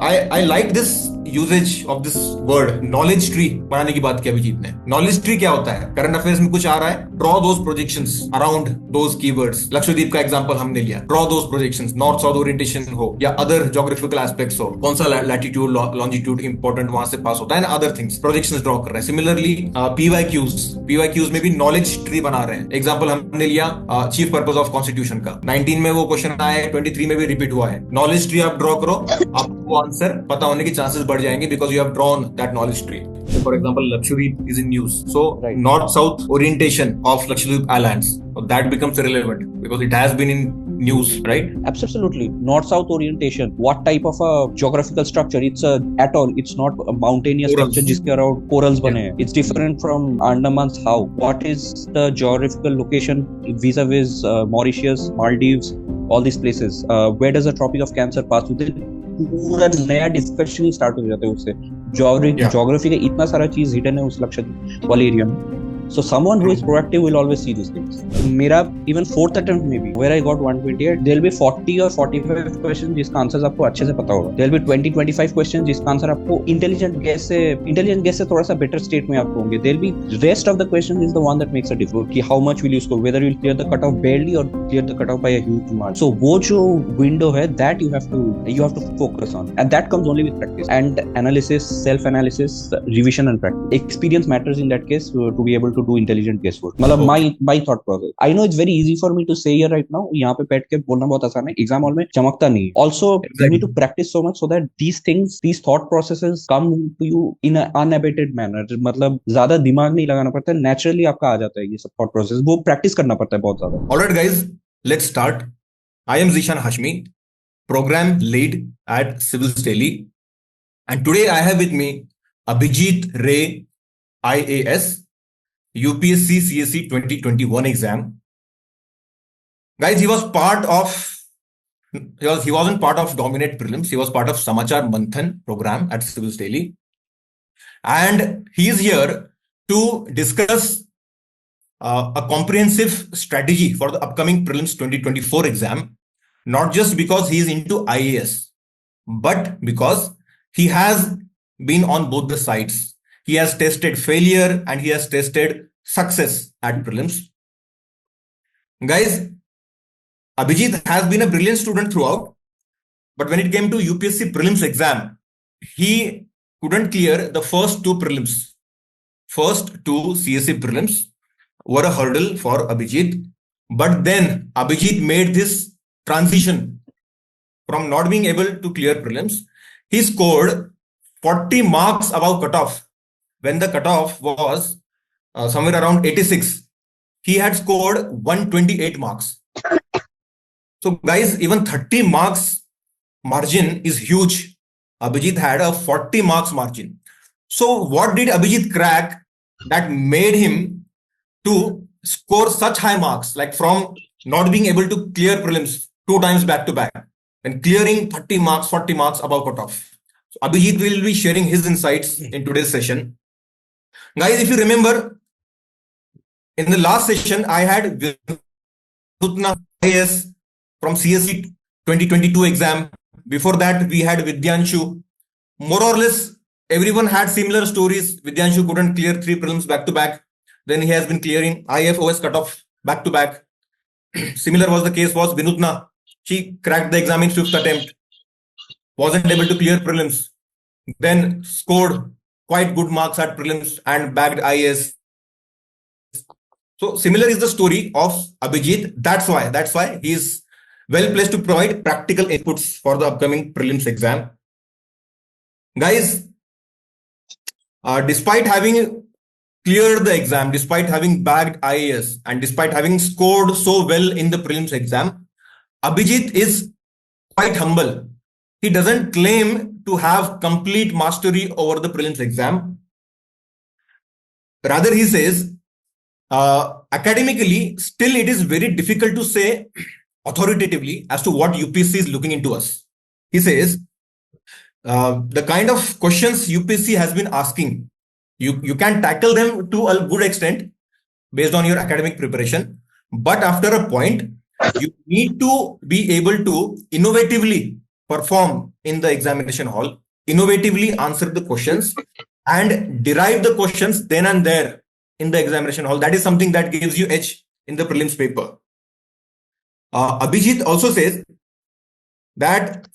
I like this usage of this word knowledge tree बनाने की बात की अभिजीत ने. Knowledge tree क्या होता है? करंट अफेयर्स में कुछ आ रहा है, draw those projections around those keywords. Lakshadweep का एग्जांपल हमने लिया. Draw those projections, north south orientation हो या other geographical aspects हो, कौन सा latitude longitude important वहां से पास होता है ना, other things projections draw कर रहे हैं. Similarly PYQs में भी knowledge tree बना रहे हैं. एग्जांपल हमने लिया चीफ पर्पस ऑफ कॉन्स्टिट्यूशन का. 19 में वो क्वेश्चन आया है, 23 में भी रिपीट हुआ है. नॉलेज ट्री आप ड्रॉ करो, आपको आंसर पता होने के चांसेस बढ़ जाएंगे because you have drawn that knowledge tree. For example, Lakshadweep is in news. So, north-south orientation of Lakshadweep Islands, that becomes irrelevant because it has been in news, right? Absolutely. North-south orientation. What type of a geographical structure? It's atoll. It's not a mountainous structure जिसके around corals बने हैं. It's different from Andaman's how. What is the geographical location vis-a-vis Mauritius, Maldives, all these places? Where does the Tropic of Cancer pass through? पूरा नया discussion ही start हो जाता है उससे. Geography का इतना सारा चीज हिडन है उस लक्षद्वीप वाले एरिया में. So someone who is proactive will always see these things. मेरा even fourth attempt में भी where I got 128, there will be 40 or 45 questions जिसका आंसर आपको अच्छे से पता होगा. There will be 20-25 questions जिसका आंसर आपको intelligent guess से थोड़ा सा better state में आपको होंगे. There will be rest of the questions is the one that makes a difference कि how much will you score, whether you will clear the cutoff barely or clear the cutoff by a huge margin. So वो जो window है that you have to focus on, and that comes only with practice and analysis, self-analysis, revision and practice. Experience matters in that case to be able to do intelligent guesswork. मतलब my thought process. I know it's very easy for me to say here right now. यहाँ पे बैठ के बोलना बहुत आसान है. Exam hall में चमकता नहीं. Also, you need to practice so much so that these thought processes come to you in an unabated manner. मतलब ज्यादा दिमाग नहीं लगाना पड़ता है. Naturally आपका आ जाता है ये सब thought process. वो practice करना पड़ता है बहुत ज्यादा. Alright guys, let's start. I am Zeeshan Hashmi, program lead at Civilsdaily, and today I have with me Abhijit Ray, IAS. UPSC CSE 2021 exam. Guys, he wasn't part of Dominate Prelims. He was part of Samachar Manthan program at Civilsdaily. And he is here to discuss a comprehensive strategy for the upcoming Prelims 2024 exam. Not just because he is into IAS, but because he has been on both the sides. He has tested failure and he has tested success at prelims. Guys, Abhijit has been a brilliant student throughout, but when it came to UPSC prelims exam, he couldn't clear the first two prelims. First two CSE prelims were a hurdle for Abhijit, but then Abhijit made this transition from not being able to clear prelims. He scored 40 marks above cutoff. When the cutoff was somewhere around 86, he had scored 128 marks. So guys, even 30 marks margin is huge. Abhijit had a 40 marks margin. So what did Abhijit crack that made him to score such high marks, like from not being able to clear prelims 2 times back to back and clearing 30 marks, 40 marks above cutoff? So Abhijit will be sharing his insights in today's session. Guys, if you remember, in the last session, I had IAS from CSE 2022 exam. Before that, we had Vidyanshu. More or less, everyone had similar stories. Vidyanshu couldn't clear 3 prelims back to back. Then he has been clearing IFOS cutoff back to back. Similar was the case was Vinutna. She cracked the exam in 5th attempt. Wasn't able to clear prelims. Then scored quite good marks at prelims and bagged IAS. So similar is the story of Abhijit. That's why he is well placed to provide practical inputs for the upcoming prelims exam. Guys, despite having cleared the exam, despite having bagged IAS, and despite having scored so well in the prelims exam, Abhijit is quite humble. He doesn't claim to have complete mastery over the prelims exam. Rather, he says, academically, still it is very difficult to say authoritatively as to what UPSC is looking into us. He says, the kind of questions UPSC has been asking, you can tackle them to a good extent based on your academic preparation. But after a point, you need to be able to innovatively perform in the examination hall, innovatively answer the questions, and derive the questions then and there in the examination hall. That is something that gives you edge in the prelims paper. Abhijit also says that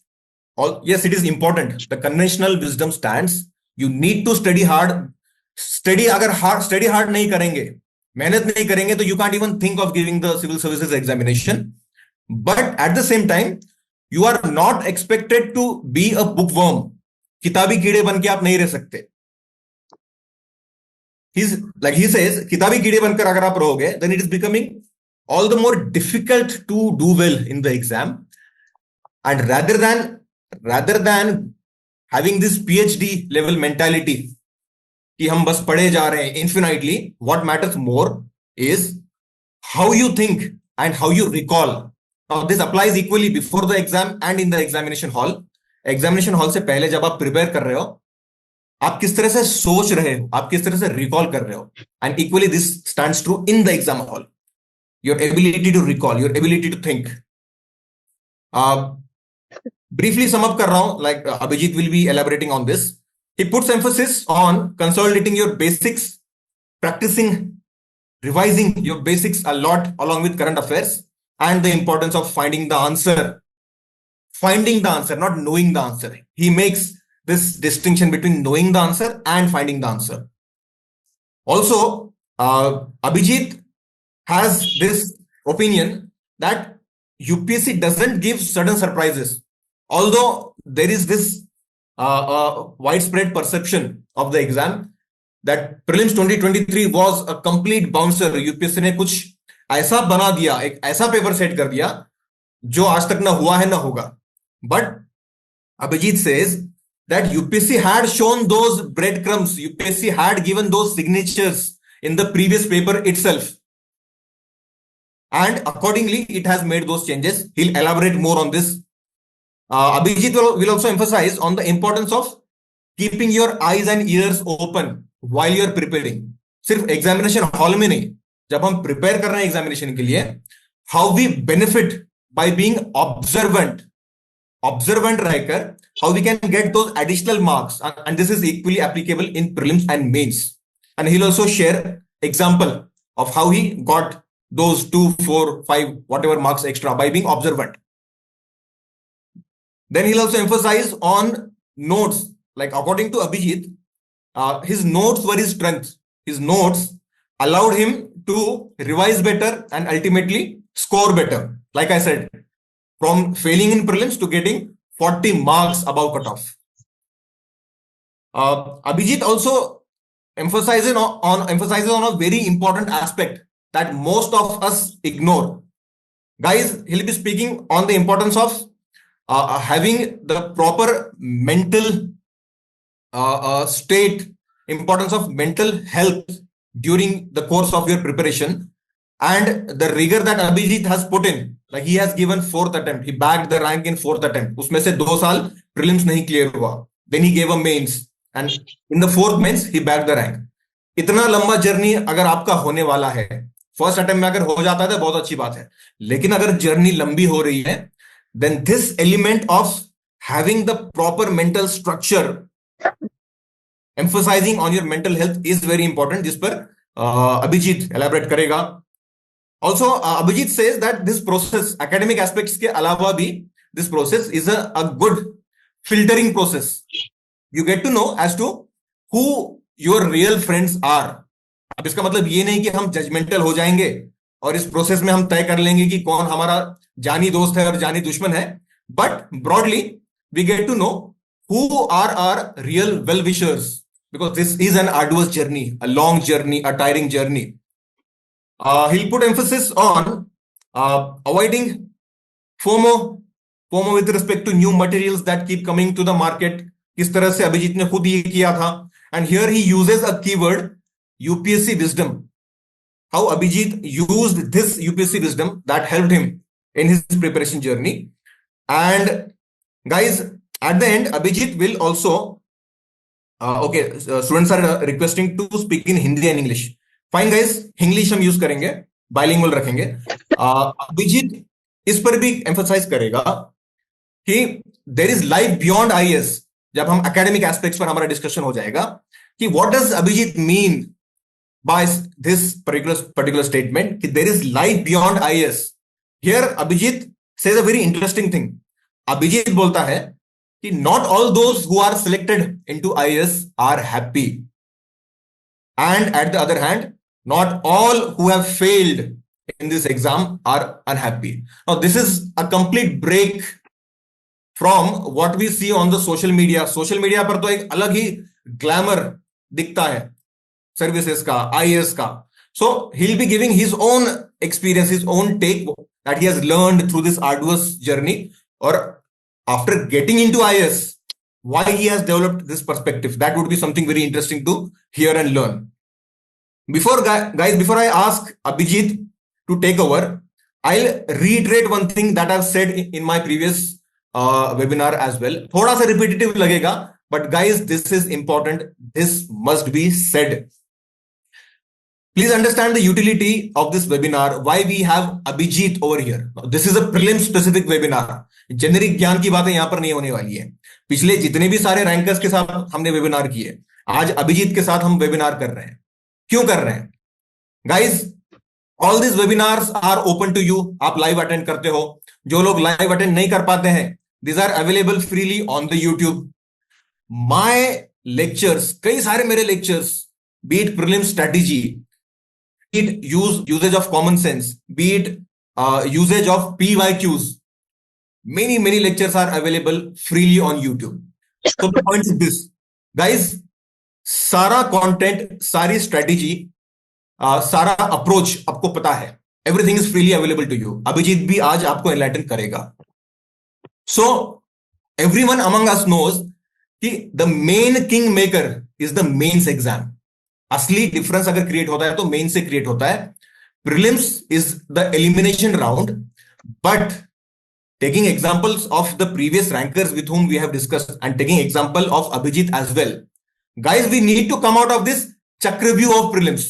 yes, it is important. The conventional wisdom stands. You need to study hard. Study hard नहीं करेंगे, मेहनत नहीं करेंगे, तो you can't even think of giving the civil services examination. But at the same time, you are not expected to be a bookworm. किताबी कीड़े बन के आप नहीं रह सकते. He says, किताबी कीड़े बनकर अगर आप रहोगे, then it is becoming all the more difficult to do well in the exam. And rather than having this PhD level mentality कि हम बस पढ़े जा रहे हैं infinitely, what matters more is how you think and how you recall. Now this applies equally before the exam and in the examination hall. Examination hall से पहले जब आप prepare कर रहे हो, आप किस तरह से सोच रहे हो, आप किस तरह से recall कर रहे हो. And equally this stands true in the exam hall. Your ability to recall, your ability to think. Briefly sum up कर रहा हूं, like Abhijit will be elaborating on this. He puts emphasis on consolidating your basics, practicing, revising your basics a lot along with current affairs, and the importance of finding the answer. Finding the answer, not knowing the answer. He makes this distinction between knowing the answer and finding the answer. Also, Abhijit has this opinion that UPSC doesn't give sudden surprises. Although there is this widespread perception of the exam that prelims 2023 was a complete bouncer. UPSC ने कुछ ऐसा बना दिया, एक ऐसा paper set कर दिया जो आज तक ना हुआ है ना होगा. But Abhijit says that UPSC had shown those breadcrumbs, UPSC had given those signatures in the previous paper itself, and accordingly it has made those changes. He'll elaborate more on this. Abhijit will also emphasize on the importance of keeping your eyes and ears open while you are preparing. सिर्फ examination hall में नहीं, जब हम prepare कर रहे हैं examination के लिए, how we benefit by being observant रहकर, how we can get those additional marks, and this is equally applicable in prelims and mains. And he'll also share example of how he got those 2, 4, 5 whatever marks extra by being observant. Then he'll also emphasize on notes. Like according to Abhijit, his notes were his strength. His notes allowed him to revise better and ultimately score better. Like I said, from failing in prelims to getting 40 marks above cutoff. Abhijit also emphasizes on a very important aspect that most of us ignore. Guys, he'll be speaking on the importance of having the proper mental state, importance of mental health during the course of your preparation, and the rigor that Abhijit has put in. Like he has given 4th attempt, he bagged the rank in 4th attempt. उसमें से 2 साल prelims नहीं clear हुआ. Then he gave a mains, and in the 4th mains he bagged the rank. इतना लंबा journey अगर आपका होने वाला है, फर्स्ट अटेम्प्ट में अगर हो जाता है तो बहुत अच्छी बात है, लेकिन अगर जर्नी लंबी हो रही है, then this element of having the proper mental structure, emphasizing on your mental health is very important, जिस पर Abhijit elaborate करेगा. Also, Abhijit says that this process, academic aspects के अलावा भी, this process is a good filtering process. You get to know as to who your real friends are. अब इसका मतलब ये नहीं कि हम judgmental हो जाएंगे और इस प्रोसेस में हम तय कर लेंगे कि कौन हमारा जानी दोस्त है और जानी दुश्मन है. But broadly, we get to know who are our real well-wishers, because this is an arduous journey, a long journey, a tiring journey. He'll put emphasis on avoiding FOMO with respect to new materials that keep coming to the market. किस तरह से अभिजीत ने खुद ये किया था, and here he uses a keyword, UPSC wisdom. How Abhijit used this UPSC wisdom that helped him in his preparation journey. And guys, at the end, Abhijit will also students are requesting to speak in Hindi and English. Fine guys, English हम use करेंगे, bilingual रखेंगे. Abhijit इस पर भी emphasize करेगा कि there is life beyond IAS. जब हम academic aspects पर हमारा discussion हो जाएगा कि what does Abhijit mean by this particular statement कि there is life beyond IAS. Here Abhijit says a very interesting thing. Abhijit बोलता है कि not all those who are selected into IAS are happy, and at the other hand, not all who have failed in this exam are unhappy. Now this is a complete break from what we see on the social media. Social media पर तो एक अलग ही glamour दिखता है services का, IAS का. So he'll be giving his own experience, his own take that he has learned through this arduous journey, or after getting into IAS, why he has developed this perspective. That would be something very interesting to hear and learn. Before I ask Abhijit to take over, I'll reiterate one thing that I've said in my previous webinar as well. थोड़ा सा repetitive लगेगा, but guys, this is important. This must be said. Please understand the utility of this webinar, why we have Abhijit over here. This is a prelim specific webinar. Generic ज्ञान की बातें यहां पर नहीं होने वाली है. पिछले जितने भी सारे रैंकर्स के साथ हमने वेबिनार किए, आज अभिजीत के साथ हम वेबिनार कर रहे हैं. क्यों कर रहे हैं? Guys, all this webinars are open to you. आप लाइव अटेंड करते हो. जो लोग लाइव अटेंड नहीं कर पाते हैं, these are available freely on the YouTube. My lectures, कई सारे मेरे lectures, be it prelim strategy, be it usage of common sense, be it usage of PYQs, many lectures are available freely on YouTube. So the point is this, guys, सारा content, सारी strategy, सारा approach आपको पता है. Everything is freely available to you. Abhijit भी आज आपको enlighten करेगा. So everyone among us knows कि the main king maker is the mains exam. असली difference अगर create होता है तो main से create होता है. Prelims is the elimination round, but taking examples of the previous rankers with whom we have discussed and taking example of Abhijit as well, guys, we need to come out of this चक्रव्यूह of prelims.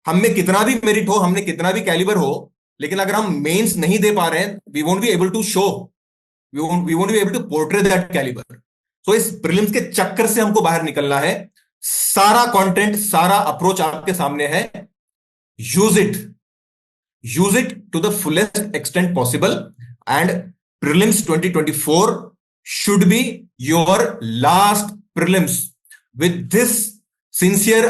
हम में कितना भी merit हो, हमने कितना भी calibre हो, लेकिन अगर हम मेंस नहीं दे पा रहे हैं, we won't be able to show, we won't be able to portray that caliber. So इस प्रीलिम्स के चक्कर से हमको बाहर निकलना है. सारा कंटेंट, सारा अप्रोच आपके सामने है. Use it to the fullest extent possible, and prelims 2024 should be your last prelims. With this sincere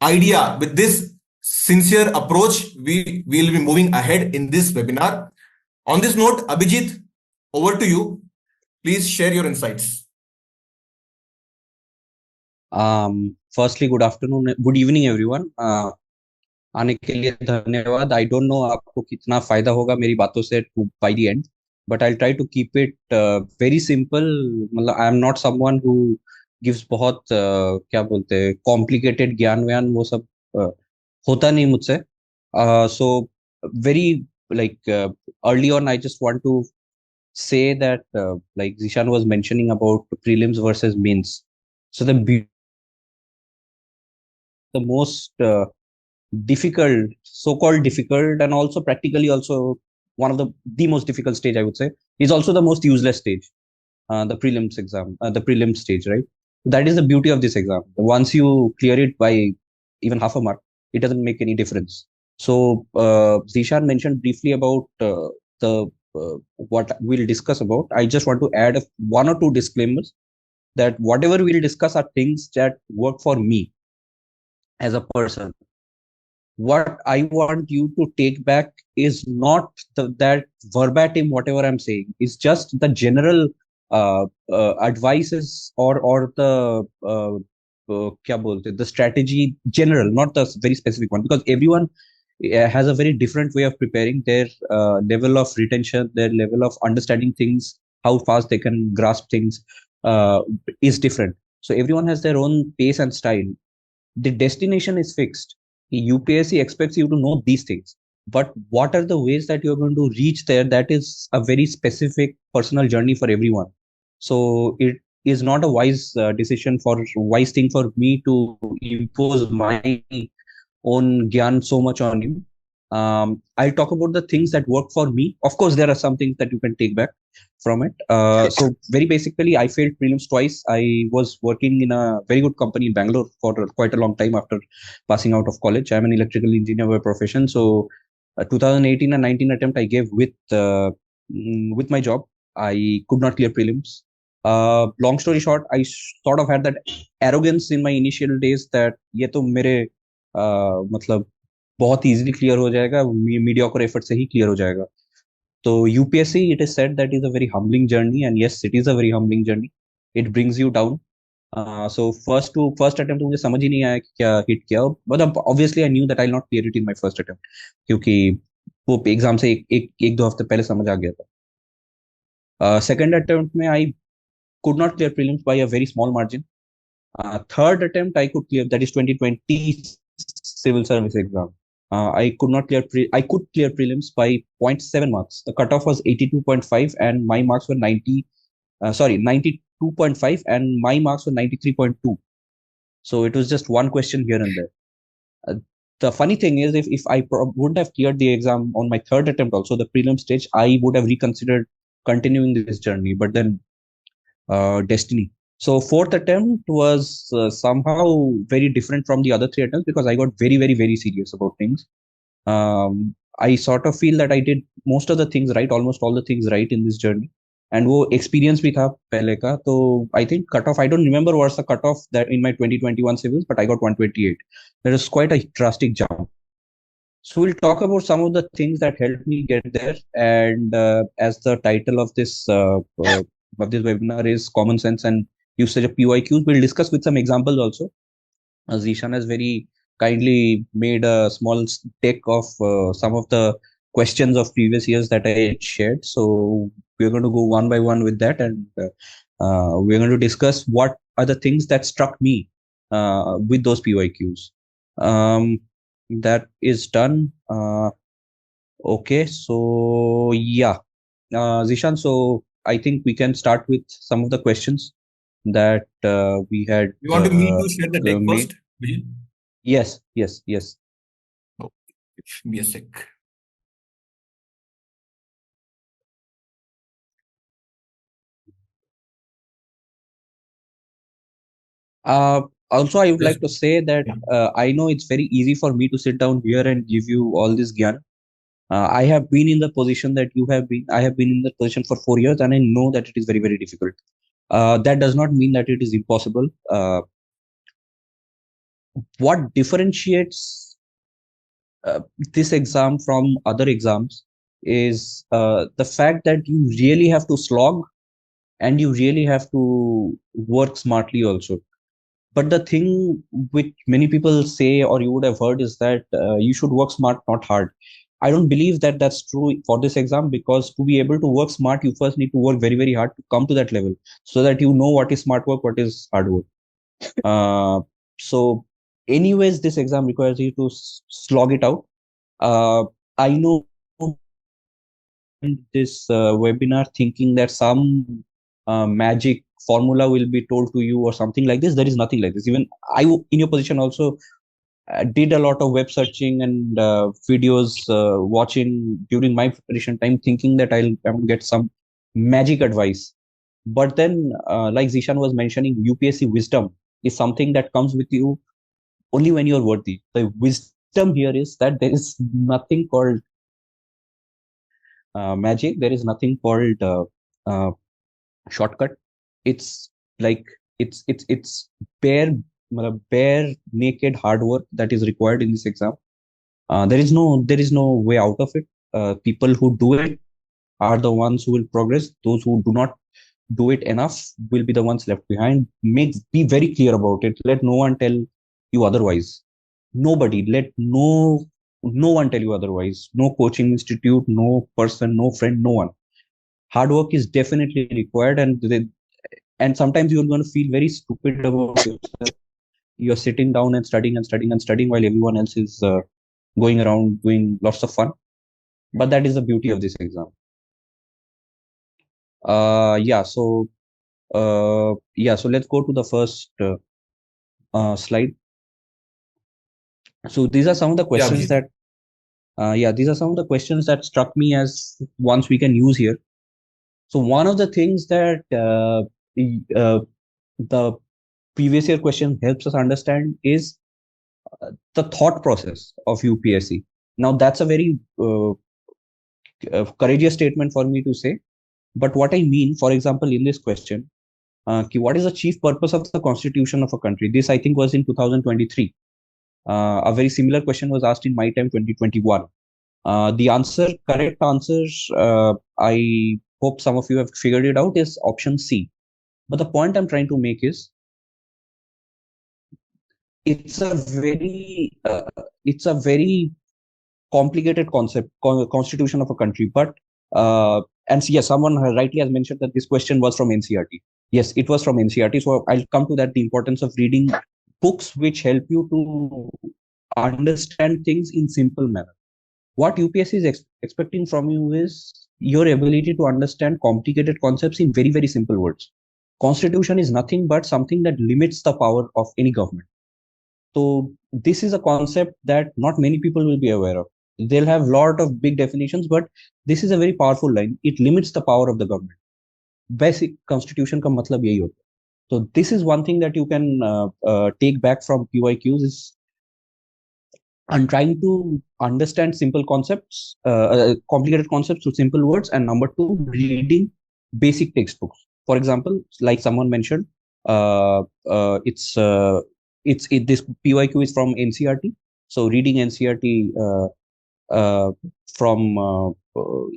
idea, with this sincere approach, we will be moving ahead in this webinar. On this note, Abhijit, over to you. Please share your insights. Firstly, good afternoon, good evening everyone. आने के लिए धन्यवाद. I don't know आपको कितना फायदा होगा मेरी बातों से by the end, but I'll try to keep it very simple. मतलब I am not someone who gives बहुत क्या बोलते हैं complicated ज्ञान व्यान, वो सब होता नहीं मुझसे. So very early on, I just want to say that like Zeeshan was mentioning about prelims versus mains. So the most difficult, so-called difficult, and also practically also one of the most difficult stage, I would say, is also the most useless stage, the prelims exam, the prelim stage, right? That is the beauty of this exam. Once you clear it by even half a mark, it doesn't make any difference. So Zeeshan mentioned briefly about what we'll discuss about. I just want to add one or two disclaimers that whatever we'll discuss are things that work for me as a person. What I want you to take back is not that verbatim whatever I'm saying. It's just the general advices or the क्या बोलते, the strategy general, not the very specific one, because everyone has a very different way of preparing. Their level of retention, their level of understanding things, how fast they can grasp things is different. So everyone has their own pace and style. The destination is fixed. UPSC expects you to know these things, but what are the ways that you're going to reach there? That is a very specific personal journey for everyone. So it is not a wise wise thing for me to impose my own gyan so much on you. I'll talk about the things that work for me. Of course, there are some things that you can take back from it. So very basically, I failed prelims twice. I was working in a very good company in Bangalore for quite a long time after passing out of college. I'm an electrical engineer by profession. So 2018 and 19 attempt I gave with my job. I could not clear prelims. Long story short, I sort of had that arrogance in my initial days that ये तो मेरे मतलब बहुत easily clear हो जाएगा, mediocre effort से ही clear हो जाएगा. तो UPSC, it is said that is a very humbling journey, and yes, it is a very humbling journey. It brings you down. So first attempt मुझे समझ ही नहीं आया कि क्या हिट किया, but obviously I knew that I not clear it in my first attempt, क्योंकि वो exam से एक दो हफ्ते पहले समझ आ गया था. सेकंड अटेम्प्ट में आई could not clear prelims by a very small margin. Third attempt I could clear, that is 2020 civil service exam. I could not clear I could clear prelims by 0.7 marks. The cutoff was 82.5 and my marks were 92.5 and my marks were 93.2. So it was just one question here and there. The funny thing is, if I wouldn't have cleared the exam on my third attempt also, the prelim stage, I would have reconsidered continuing this journey. But then destiny. So fourth attempt was somehow very different from the other three attempts because I got very, very, very serious about things. I sort of feel that I did most of the things right, almost all the things right in this journey. And वो experience भी था पहले का, तो I think cutoff, I don't remember what's the cutoff that in my 2021 civils, but I got 128. That is quite a drastic jump. So we'll talk about some of the things that helped me get there. And as the title of this webinar is Common Sense and Usage of PYQs, we'll discuss with some examples also. Zeeshan has very kindly made a small deck of some of the questions of previous years that I shared. So we're going to go one by one with that, and we're going to discuss what are the things that struck me with those PYQs. That is done. Okay, so yeah, Zeeshan, so I think we can start with some of the questions that we had. You want me to share the deck made. first, Vijay? Yes. Okay, be a sec. Also, I would like to say that I know it's very easy for me to sit down here and give you all this gyan. I have been in the position that you have been. I have been in the position for 4 years, and I know that it is very, very difficult. That does not mean that it is impossible. What differentiates this exam from other exams is the fact that you really have to slog and you really have to work smartly also. But the thing which many people say, or you would have heard, is that you should work smart, not hard. I don't believe that that's true for this exam, because to be able to work smart, you first need to work very, very hard to come to that level, so that you know what is smart work, what is hard work. So anyways, this exam requires you to slog it out. I know this webinar thinking that some magic formula will be told to you or something like this. There is nothing like this. Even I, in your position, also did a lot of web searching and videos watching during my preparation time, thinking that I'll get some magic advice. But then, like Zeeshan was mentioning, UPSC wisdom is something that comes with you only when you're worthy. The wisdom here is that there is nothing called magic. There is nothing called shortcut. It's like it's bare naked hard work that is required in this exam. There is no way out of it. People who do it are the ones who will progress. Those who do not do it enough will be the ones left behind. Be very clear about it. Let no one tell you otherwise. Nobody. Let no one tell you otherwise. No coaching institute, no person, no friend, no one. Hard work is definitely required, and sometimes you're going to feel very stupid about yourself. You're sitting down and studying and studying and studying while everyone else is going around doing lots of fun. But that is the beauty of this exam. So let's go to the first slide. So these are some of the questions that Yeah, these are some of the questions that struck me as ones we can use here. So one of the things that the previous year question helps us understand is the thought process of UPSC. Now that's a very courageous statement for me to say, but what I mean, for example, in this question, what is the chief purpose of the constitution of a country? This I think was in 2023. A very similar question was asked in my time 2021. The correct answers, I hope some of you have figured it out, is option C. But the point I'm trying to make is, it's a very complicated concept, constitution of a country. But and yes, someone rightly has mentioned that this question was from NCRT. Yes, it was from NCRT. So I'll come to that. The importance of reading books which help you to understand things in simple manner. What UPSC is expecting from you is your ability to understand complicated concepts in very, very simple words. Constitution is nothing but something that limits the power of any government. So this is a concept that not many people will be aware of. They'll have a lot of big definitions, but this is a very powerful line. It limits the power of the government. Basic constitution का मतलब यही होता है. So this is one thing that you can take back from PYQs is I'm trying to understand simple concepts, complicated concepts to simple words. And number two, reading basic textbooks. For example, like someone mentioned, this PYQ is from NCRT. So reading NCRT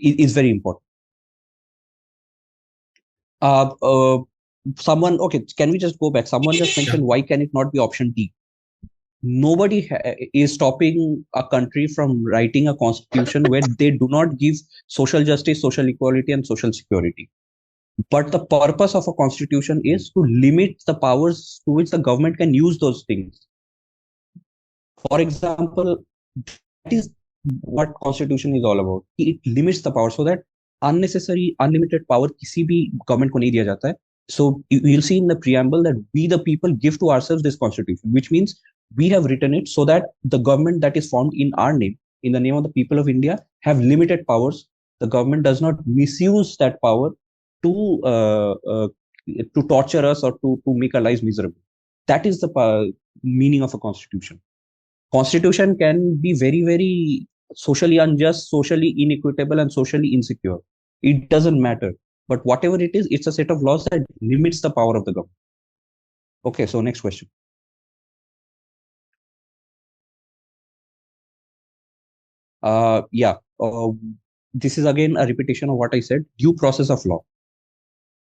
is very important. Someone, okay, can we just go back? Someone just mentioned, why can it not be option D? Nobody is stopping a country from writing a constitution where they do not give social justice, social equality, and social security. But the purpose of a constitution is to limit the powers to which the government can use those things. For example, that is what constitution is all about. It limits the power so that unnecessary, unlimited power किसी भी government को नहीं दिया जाता है. So you'll see in the preamble that we the people give to ourselves this constitution, which means we have written it so that the government that is formed in our name, in the name of the people of India, have limited powers. The government does not misuse that power to torture us or to make our lives miserable. That is the meaning of a constitution. Constitution can be very, very socially unjust, socially inequitable, and socially insecure. It doesn't matter. But whatever it is, it's a set of laws that limits the power of the government. Okay, so next question. This is again a repetition of what I said. Due process of law.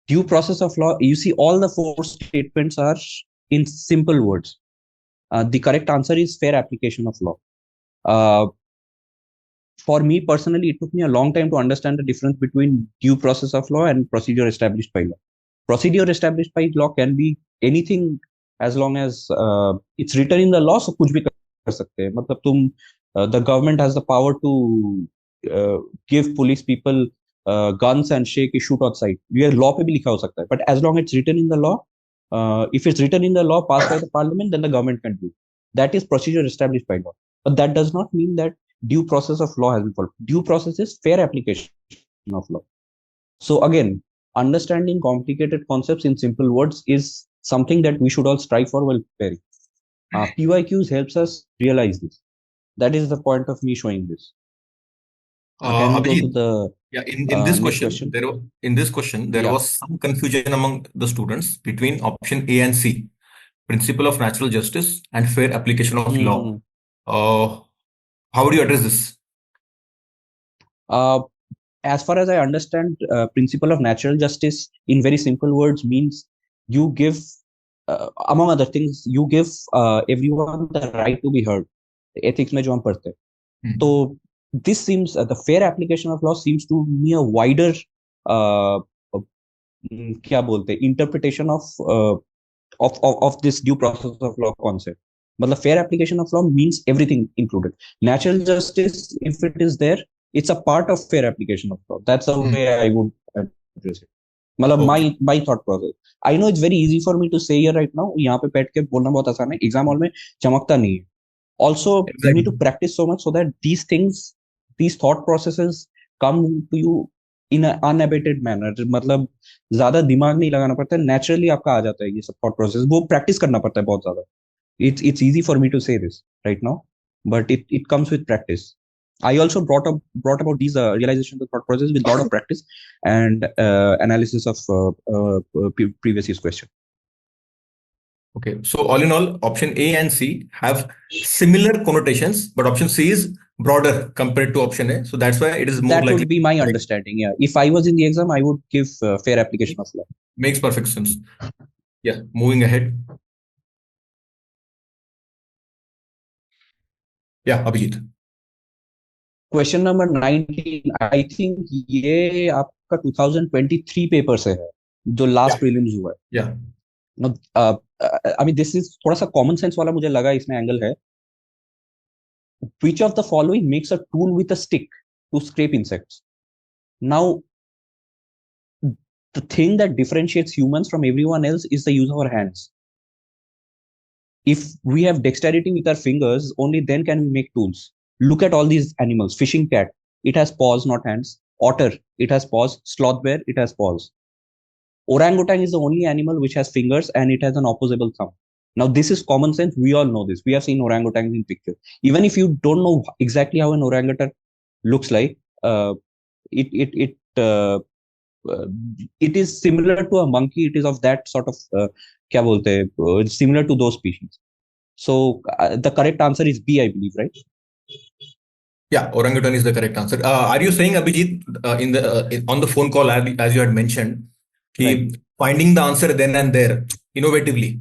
Due process of law, you see all the four statements are in simple words. The correct answer is fair application of law. For me personally, it took me a long time to understand the difference between due process of law and procedure established by law. Procedure established by law can be anything as long as it's written in the law. So कुछ भी कर सकते हैं. मतलब तुम the government has the power to give police people guns and shake a shoot outside. ये law पे भी लिखा हो सकता है. But as long as it's written in the law, if it's written in the law passed by the parliament, then the government can do it. That is procedure established by law. But that does not mean that due process of law has been followed. Due process is fair application of law. So again, understanding complicated concepts in simple words is something that we should all strive for while preparing. PYQs helps us realize this. That is the point of me showing this. Can we go to the in this question, there was some confusion among the students between option A and C, principle of natural justice and fair application of law. How do you address this? As far as I understand, principle of natural justice in very simple words means you give, among other things, you give everyone the right to be heard. Ethics में जो हम पढ़ते हैं. So this seems the fair application of law seems to me a wider क्या बोलते हैं interpretation of this due process of law concept. But fair application of law means everything included. Natural justice, if it is there, it's a part of fair application of law. That's the way I would address it. मतलब my thought process. I know it's very easy for me to say here right now. यहाँ पे बैठ के बोलना बहुत आसान है. Exam hall में चमकता नहीं है. Also, you need to practice so much so that these things these thought processes come to you in an unabated manner. मतलब ज्यादा दिमाग नहीं लगाना पड़ता है, नेचुरली आपका आ जाता है ये सब thought process. वो प्रैक्टिस करना पड़ता है बहुत ज्यादा. It's easy for me to say this right now, but it comes with practice. I also brought about these realizations of thought process with a lot of practice and analysis of previous year's question. Okay, so all in all, option A and C have similar connotations, but option C is broader compared to option A. So that's why it is more That likely. would be my understanding. Yeah, if I was in the exam, I would give fair application of law. Makes perfect sense. Yeah, moving ahead. Yeah, Abhijit. Question number 19, I think ये आपका 2023 paper से है, जो last prelims हुआ है. Yeah. I mean this is थोड़ा सा common sense वाला मुझे लगा इसमें एंगल है. Which of the following makes a tool with a stick to scrape insects? Now, the thing that differentiates humans from everyone else is the use of our hands. If we have dexterity with our fingers, only then can we make tools. Look at all these animals. Fishing cat, it has paws, not hands. Otter, it has paws. Sloth bear, it has paws. Orangutan is the only animal which has fingers and it has an opposable thumb. Now, this is common sense. We all know this. We have seen orangutans in pictures. Even if you don't know exactly how an orangutan looks like, it is similar to a monkey. It is of that sort of क्या बोलते हैं, similar to those species. So the correct answer is B, I believe, right? Yeah, orangutan is the correct answer. Are you saying, Abhijit, on the phone call, as you had mentioned, Right. finding the answer then and there, innovatively?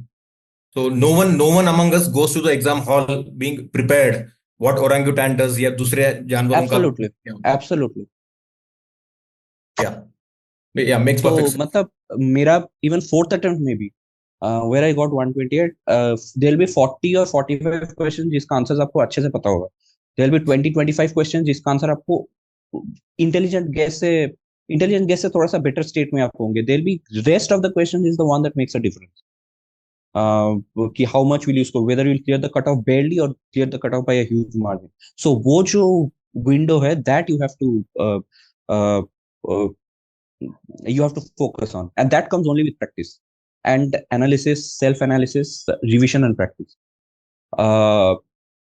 So no one among us goes to the exam hall being prepared what orangutan does या दूसरे जानवरों का. Absolutely. Absolutely. Yeah, makes So perfect sense. मतलब मेरा even fourth attempt में भी where I got 128, there'll be 40 or 45 questions जिसका answer आपको अच्छे से पता होगा. There'll be 20-25 questions जिसका आंसर आपको इंटेलिजेंट गेस से थोड़ा सा बेटर स्टेट में आपको होंगे. There'll be rest of the questions is the one that makes a difference. कि how much will you score, whether you'll clear the cutoff barely or clear the cutoff by a huge margin. So वो जो window है, that you have to focus on, and that comes only with practice and analysis, self-analysis, revision and practice.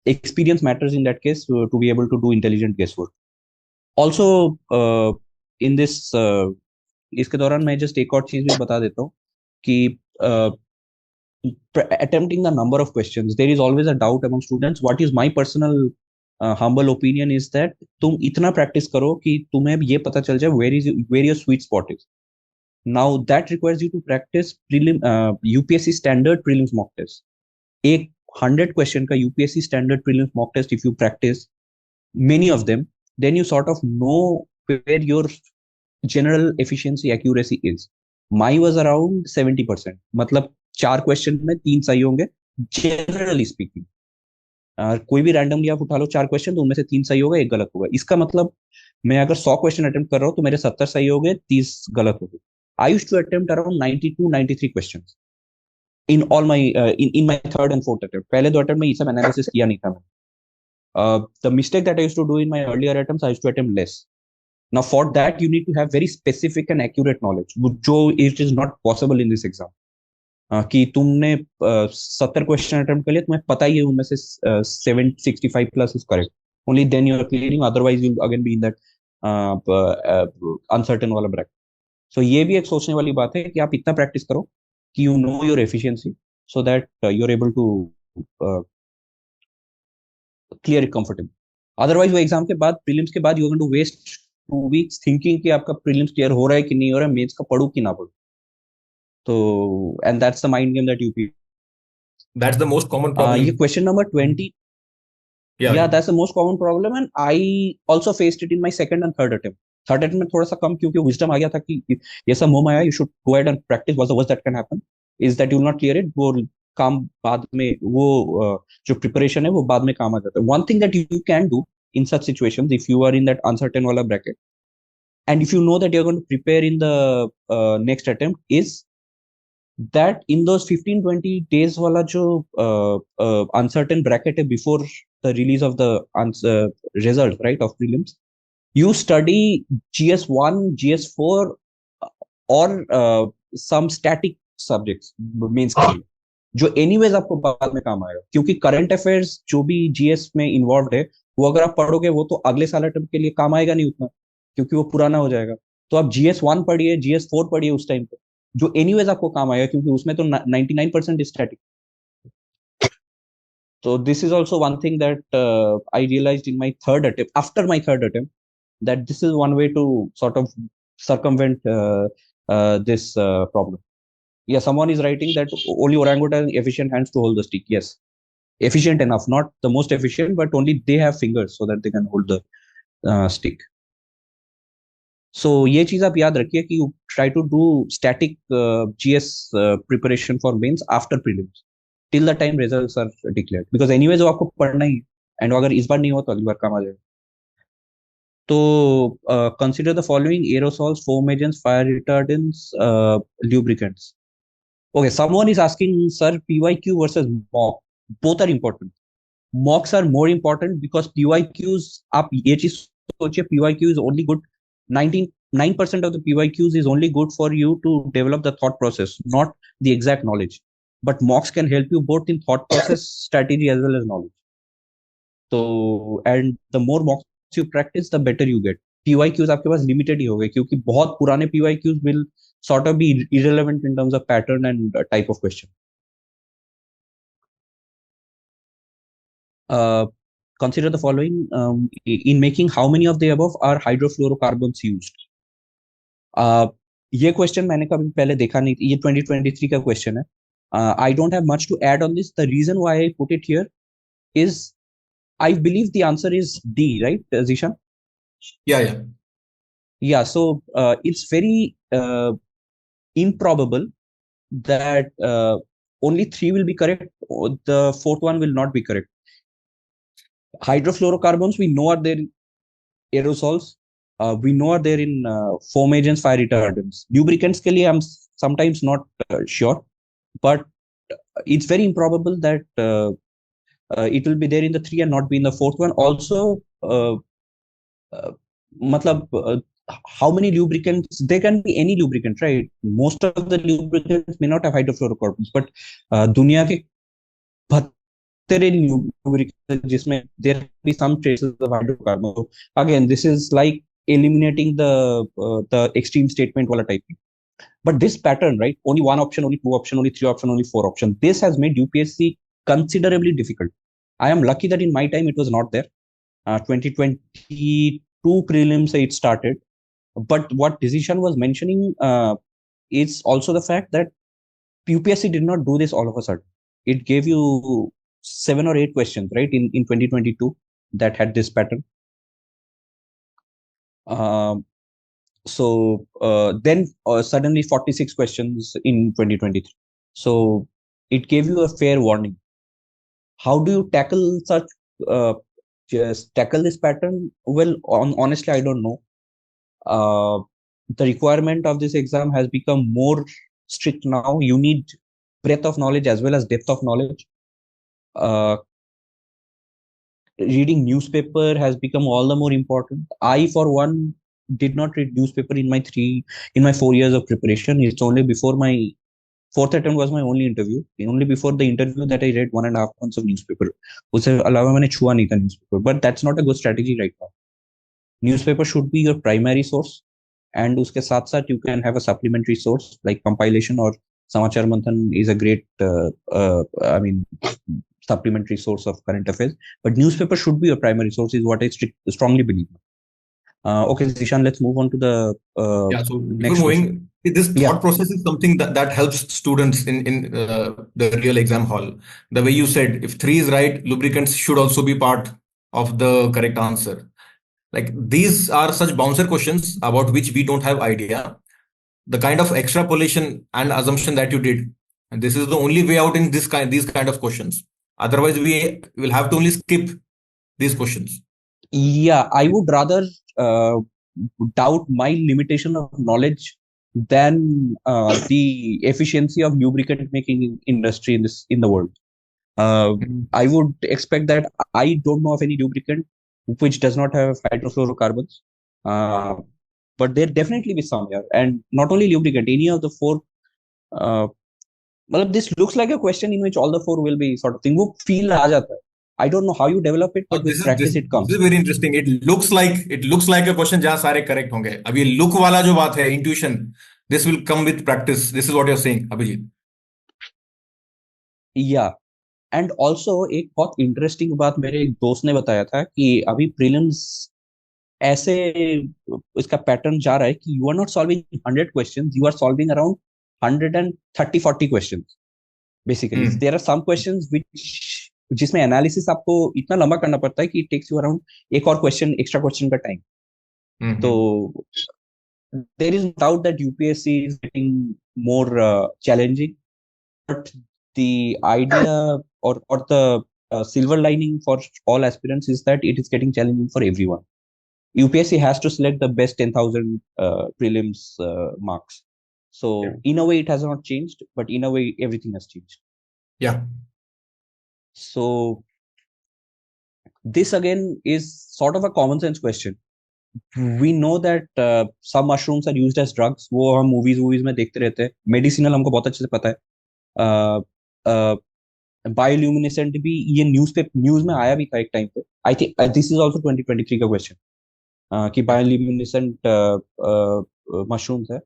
Experience matters in that case to be able to do intelligent guesswork. Also in this इसके दौरान मैं just एक और चीज भी बता देता हूँ कि attempting the number of questions, there is always a doubt among students. What is my personal humble opinion is that तुम इतना practice करो कि तुम्हें ये पता चल जाए where your sweet spot is. Now that requires you to practice UPSC standard prelims mock test. एक 100 question का UPSC standard prelims mock test, if you practice many of them, then you sort of know where your general efficiency accuracy is. Mine was around 70%. मतलब 4 question में 3 सही होंगे generally speaking. कोई भी randomly आप उठा लो 4 क्वेश्चन, तो उनमें से 3 सही होगा, 1 गलत होगा. इसका मतलब मैं अगर 100 क्वेश्चन अटेम्प्ट कर रहा हूँ तो मेरे 70 सही हो गए, 30 गलत हो गए. I used to attempt around 92-93 questions in all my in my third and fourth attempt. पहले 2 अटेम्प्ट में ये सब एनालिसिस किया नहीं था मैंने. The mistake that I used to do in my earlier attempts, I used to attempt less. Now for that you need to have very specific and accurate knowledge, जो it is not possible in this exam. कि तुमने 70 question attempt कर लिया, तुम्हें पता ही है उनमें से 65 plus is correct. Only then you are clearing, otherwise you again be in that uncertain वाला ब्रैकेट. सो ये भी एक सोचने वाली बात है कि आप इतना प्रैक्टिस करो कि you know your efficiency, so that you are able to clear it comfortable. Otherwise वो एग्जाम के बाद, प्रीलिम्स के बाद, you are going to waste 2 weeks thinking कि आपका प्रीलिम्स क्लियर हो रहा है कि नहीं हो रहा है, मेंस का पढ़ू कि ना पढ़ू. तो and that's the mind game that you play. That's the most common problem. ये question number 20. Yeah, that's the most common problem, and I also faced it in my second and third attempt. Third attempt में थोड़ा सा कम, क्योंकि wisdom आ गया था कि ये सब मोह माया, you should go ahead and practice. What's the worst that can happen is that you will not clear it. वो काम बाद में, वो जो preparation है वो बाद में काम आ जाता है. One thing that you can do in such situations, if you are in that uncertain wala bracket, and if you know that you're going to prepare in the next attempt, is that in those 15-20 days wala jo uncertain bracket hai before the release of the result, right, of prelims, You study GS1, GS4, or some static subjects mains के लिए, जो anyways आपको बाद में काम आएगा, क्योंकि current affairs जो भी जीएस में इन्वॉल्व है, वो अगर आप पढ़ोगे वो तो अगले साल अटेम्प्ट के लिए काम आएगा नहीं उतना, क्योंकि वो पुराना हो जाएगा। तो आप GS1 पढ़िए, GS4 पढ़िए उस टाइम पे, जो एनीवेज आपको काम आएगा, क्योंकि उसमें तो 99% static. So this is also one thing that I realized in my third attempt, after my third attempt, that this is one way to sort of circumvent this problem. Yeah, someone is writing that only orangutan efficient hands to hold the stick. Yes, efficient enough, not the most efficient, but only they have fingers so that they can hold the stick. So ये चीज आप याद रखिए कि you try to do static GS preparation for mains after prelims till the time results are declared, because anyways वो आपको पढ़ना ही है, and अगर इस बार नहीं हो तो अगली बार काम आ जाएगा। तो consider the following aerosols, foam agents, fire retardants, lubricants. Okay, someone is asking, sir, PYQ versus mock, both are important. Mocks are more important because PYQs, आप ये चीज सोचिए, PYQ is only good, 99% of the PYQs is only good for you to develop the thought process, not the exact knowledge. But mocks can help you both in thought process, strategy, as well as knowledge. So, and the more mocks you practice, the better you get. PYQs आपके पास limited ही हो गए, क्योंकि बहुत पुराने PYQs will sort of be irrelevant in terms of pattern and type of question. Consider the following. In making how many of the above are hydrofluorocarbons used? ये question मैंने कभी पहले देखा नहीं, ये 2023 का क्वेश्चन है. I don't have much to add on this. The reason why I put it here is I believe the answer is D, right, Zeeshan? Yeah. Yeah, so it's very improbable that only 3 will be correct. The fourth one will not be correct. Hydrofluorocarbons, we know are there in aerosols. We know are there in foam agents, fire retardants. Lubricants के लिए I'm sometimes not sure, but it's very improbable that it will be there in the 3 and not be in the fourth one. Also, matlab, how many lubricants? There can be any lubricant, right? Most of the lubricants may not have hydrofluorocarbons, but दुनिया के बहत्तर lubricants जिसमें there be some traces of hydrocarbon. Again, this is like eliminating the extreme statement wala type. But this pattern, right? Only one option, only two option, only three option, only four option. This has made UPSC considerably difficult. I am lucky that in my time it was not there. 2022 prelims it started. But what Zeeshan was mentioning is also the fact that UPSC did not do this all of a sudden. It gave you 7 or 8 questions, right, in 2022 that had this pattern. So then suddenly 46 questions in 2023. So it gave you a fair warning. How do you tackle such just tackle this pattern? Well, honestly, I don't know. The requirement of this exam has become more strict now. You need breadth of knowledge as well as depth of knowledge. Reading newspaper has become all the more important. I, for one, did not read newspaper in my 4 years of preparation. It's only before my fourth attempt was my only interview. Only before the interview that I read 1.5 months of newspaper. उससे अलावा मैंने छुआ नहीं था newspaper. But that's not a good strategy right now. Newspaper should be your primary source, and उसके साथ साथ you can have a supplementary source like compilation or Samachar Manthan is a great supplementary source of current affairs. But newspaper should be your primary source is what I strongly believe. Okay, Zeeshan, let's move on to the So next before moving, question. this thought process is something that helps students in the real exam hall. The way you said, if 3 is right, lubricants should also be part of the correct answer. Like these are such bouncer questions about which we don't have idea. The kind of extrapolation and assumption that you did, and this is the only way out in these kind of questions. Otherwise, we will have to only skip these questions. Yeah, I would rather doubt my limitation of knowledge than the efficiency of lubricant making industry in the world. I would expect that I don't know of any lubricant which does not have hydrofluorocarbons. But there definitely be some here, and not only lubricant, any of the four. मतलब this looks like a question in which all the four will be sort of thing. वो feel आ जाता है. I don't know how you develop it, but this with is this practice it this comes. is very interesting. It looks like a question जहाँ सारे correct होंगे. अब ये look वाला जो बात है, intuition, this will come with practice. This is what you're saying, Abhijit. Yeah. And also एक बहुत इंटरेस्टिंग बात मेरे एक दोस्त ने बताया था कि अभी प्रीलिम्स ऐसे इसका पैटर्न जा रहा है कि you are not solving 100 question, you are solving around 130-40 question. Basically there are some questions which जिसमें एनालिसिस आपको इतना लंबा करना पड़ता है कि इट टेक्स यू अराउंड एक और क्वेश्चन, एक्स्ट्रा क्वेश्चन का टाइम. तो there is no doubt that UPSC is getting more challenging, but the idea or the silver lining for all aspirants is that it is getting challenging for everyone. UPSC has to select the best 10,000 prelims marks. So Yeah. in a way it has not changed, but in a way everything has changed. Yeah. So this again is sort of a common sense question. We know that some mushrooms are used as drugs. वो हम movies में देखते रहते हैं. Medicinal हमको बहुत अच्छे से पता है. uh, uh, बायोल्यूमिनेसेंट भी ये न्यूज में आया भी था एक टाइम पे. I think this is also 2023 का क्वेश्चन कि बायोल्यूमिनेसेंट मशरूम्स है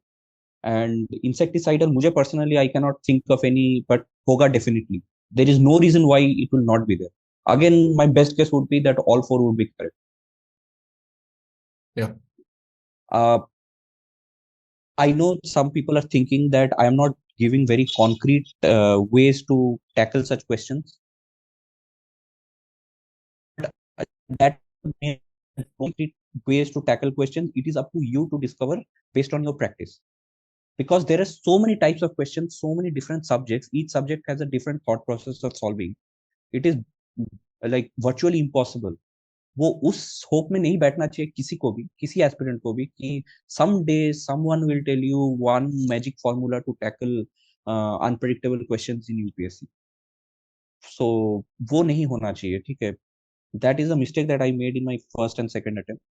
एंड इंसेक्टिसाइडल. मुझे personally I can not think of any, but होगा definitely. There is no reason why it will not be there. Again my best guess would be that all four would be correct. I know some people are thinking that I am not giving very concrete ways to tackle such questions. That concrete ways to tackle questions, it is up to you to discover based on your practice. Because there are so many types of questions, so many different subjects. Each subject has a different thought process of solving. It is like virtually impossible. वो उस hope में नहीं बैठना चाहिए किसी को भी, किसी एस्पिरेंट को भी, कि some day someone will tell you one magic formula to tackle unpredictable questions in UPSC. So वो नहीं होना चाहिए, ठीक है. That is a mistake that I made in my first and second attempt.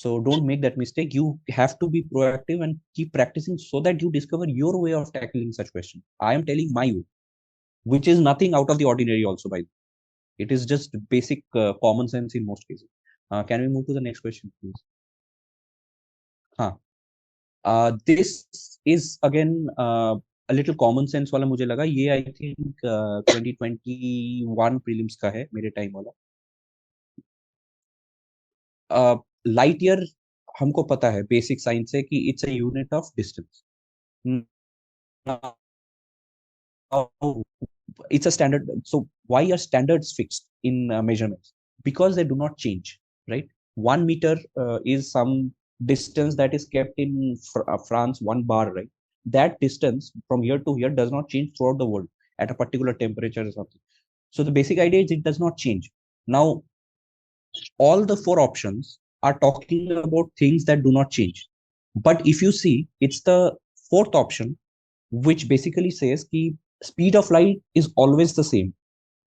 So don't make that mistake. You have to be proactive and keep practicing so that you discover your way of tackling such questions. I am telling my way, which is nothing out of the ordinary also, by the way. It is just basic common sense in most cases. Can we move to the next question, please? This is again a little common sense वाला मुझे लगा. ये I think 2021 prelims का है मेरे time वाला. Light year हमको पता है बेसिक साइंस से कि it's a unit of distance. It's a standard. So why are standards fixed in measurements? Because they do not change, right? 1 meter is some distance that is kept in France, 1 bar, right? That distance from here to here does not change throughout the world at a particular temperature or something. So the basic idea is it does not change. Now all the four options are talking about things that do not change. But if you see, it's the fourth option, which basically says the speed of light is always the same.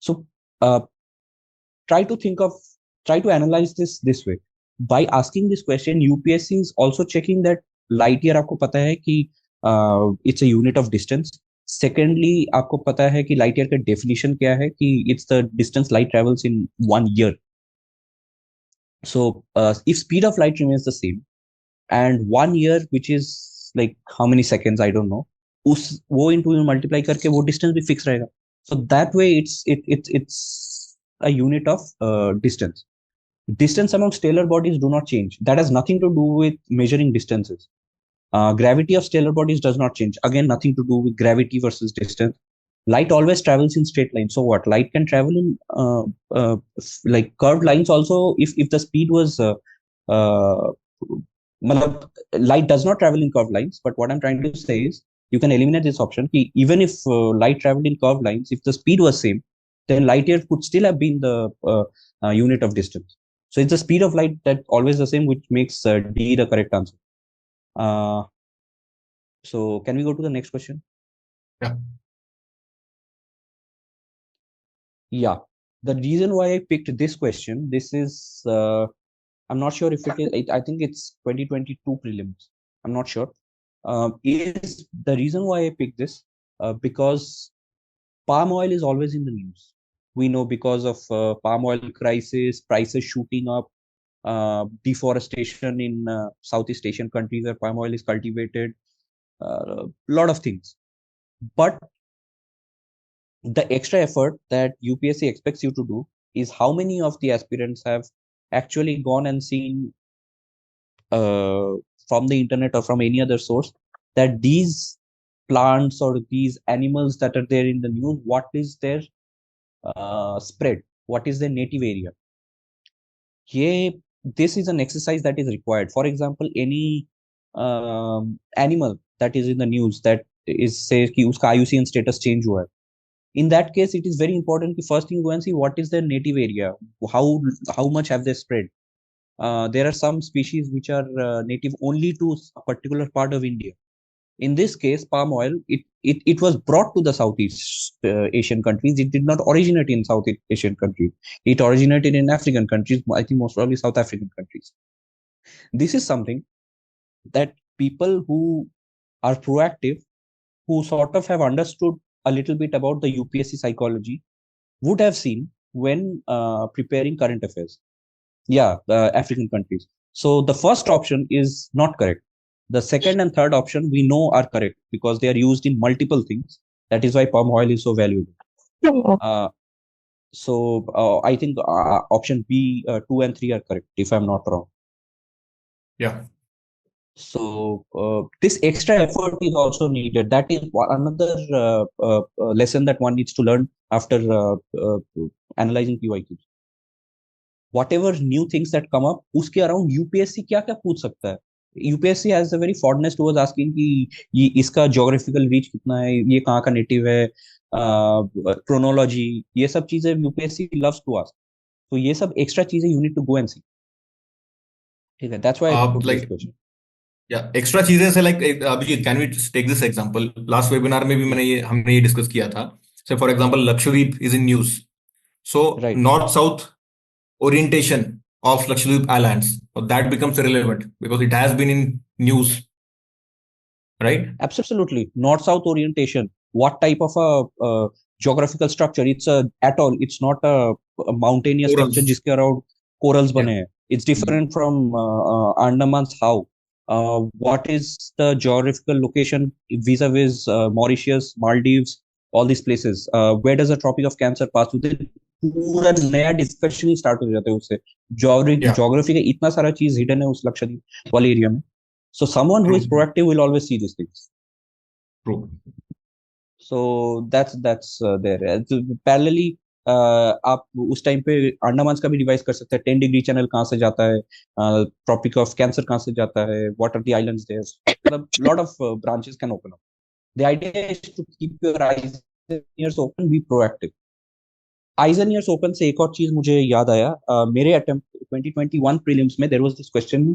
So uh, try to think of, try to analyze this way. By asking this question, UPSC is also checking that light year आपको पता है कि it's a unit of distance. Secondly, आपको पता है कि light year का definition क्या है, कि it's the distance light travels in 1 year. So if speed of light remains the same and 1 year, which is like how many seconds, I don't know, उस वो into multiply करके वो distance भी fix रहेगा. So that way it's a unit of distance. Distance among stellar bodies do not change. That has nothing to do with measuring distances. Gravity of stellar bodies does not change. Again, nothing to do with gravity versus distance. Light always travels in straight lines. So what? Light can travel in like curved lines also. If the speed was uh, light does not travel in curved lines. But what I'm trying to say is you can eliminate this option. Even if light traveled in curved lines, if the speed was same, then light year could still have been the unit of distance. So it's the speed of light that always the same, which makes D the correct answer. So can we go to the next question? Yeah. Yeah. The reason why I picked this question, this is I'm not sure if it is. I think it's 2022 prelims. I'm not sure. Is the reason why I picked this because palm oil is always in the news. We know because of palm oil crisis, prices shooting up, deforestation in Southeast Asian countries where palm oil is cultivated, a lot of things. But the extra effort that UPSC expects you to do is how many of the aspirants have actually gone and seen from the internet or from any other source that these plants or these animals that are there in the news, what is their spread, what is their native area. This is an exercise that is required. For example, any animal that is in the news that is say कि उसका IUCN status change हुआ है, in that case it is very important to first thing go and see what is their native area, how much have they spread. There are some species which are native only to a particular part of India. In this case, palm oil, it was brought to the Southeast Asian countries. It did not originate in Southeast Asian countries. It originated in African countries, I think most probably South African countries. This is something that people who are proactive, who sort of have understood a little bit about the UPSC psychology, would have seen when preparing current affairs. Yeah, the African countries. So the first option is not correct. The second and third option we know are correct because they are used in multiple things. That is why palm oil is so valuable. I think option B, 2 and 3 are correct, if I'm not wrong. Yeah. So this extra effort is also needed. That is another lesson that one needs to learn after analyzing PYQs. Whatever new things that come up, उसके around UPSC क्या क्या पूछ सकता है. UPSC has a very fondness towards asking कि ये इसका geographical reach कितना है, ये कहाँ का native है, chronology, ये सब चीजें UPSC loves to ask. तो ये सब extra चीजें you need to go and see. ठीक है, that's why I put this question. Yeah, extra चीजें से like Abhijit, can we take this example? Last webinar में भी हमने ये discuss किया था. So for example, Lakshadweep is in news. So Right. North-South orientation of Lakshadweep Islands, so that becomes irrelevant because it has been in news, right? Absolutely. North-South orientation. What type of a geographical structure? It's a atoll. It's not a mountainous Corals. structure जिसके around corals बने हैं. It's different from Andaman's how. What is the geographical location vis-a-vis Mauritius, Maldives, all these places? Where does the Tropic of Cancer pass through? पूरा नया discussion ही start हो जाता है उससे. Geography का इतना सारा चीज हिडन है उस लक्षद्वीप वाले एरिया में. So someone who is proactive will always see these things. True. So that's there. Parallelly, आप उस टाइम पे अंडमान का भी रिवाइज कर सकते हैं. 10 डिग्री चैनल कहाँ से जाता है, ट्रॉपिक ऑफ कैंसर कहाँ से जाता है, what are the islands there. मतलब lot of branches can open up. The idea is to keep your eyes and ears open, be proactive. Eyes and ears open से एक और चीज मुझे याद आया. मेरे अटेम्प्ट 2021 प्रीलिम्स में there was this question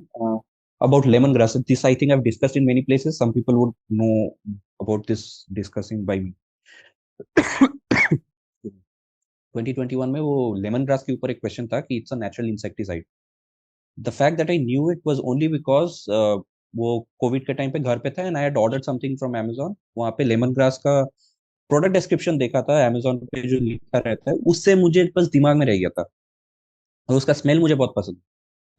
about lemongrass. This I think I've discussed in many places. Some people would know about this discussing by me. 2021 में वो lemongrass के ऊपर एक क्वेश्चन था कि it's a natural insecticide. The fact that I knew it was only because वो Covid के time पे घर पे था and I had ordered something from Amazon. वहाँ पे lemongrass का प्रोडक्ट डिस्क्रिप्शन देखा था Amazon पे जो लिखा रहता है, उससे मुझे बस दिमाग में रह गया था और उसका स्मेल मुझे बहुत पसंद.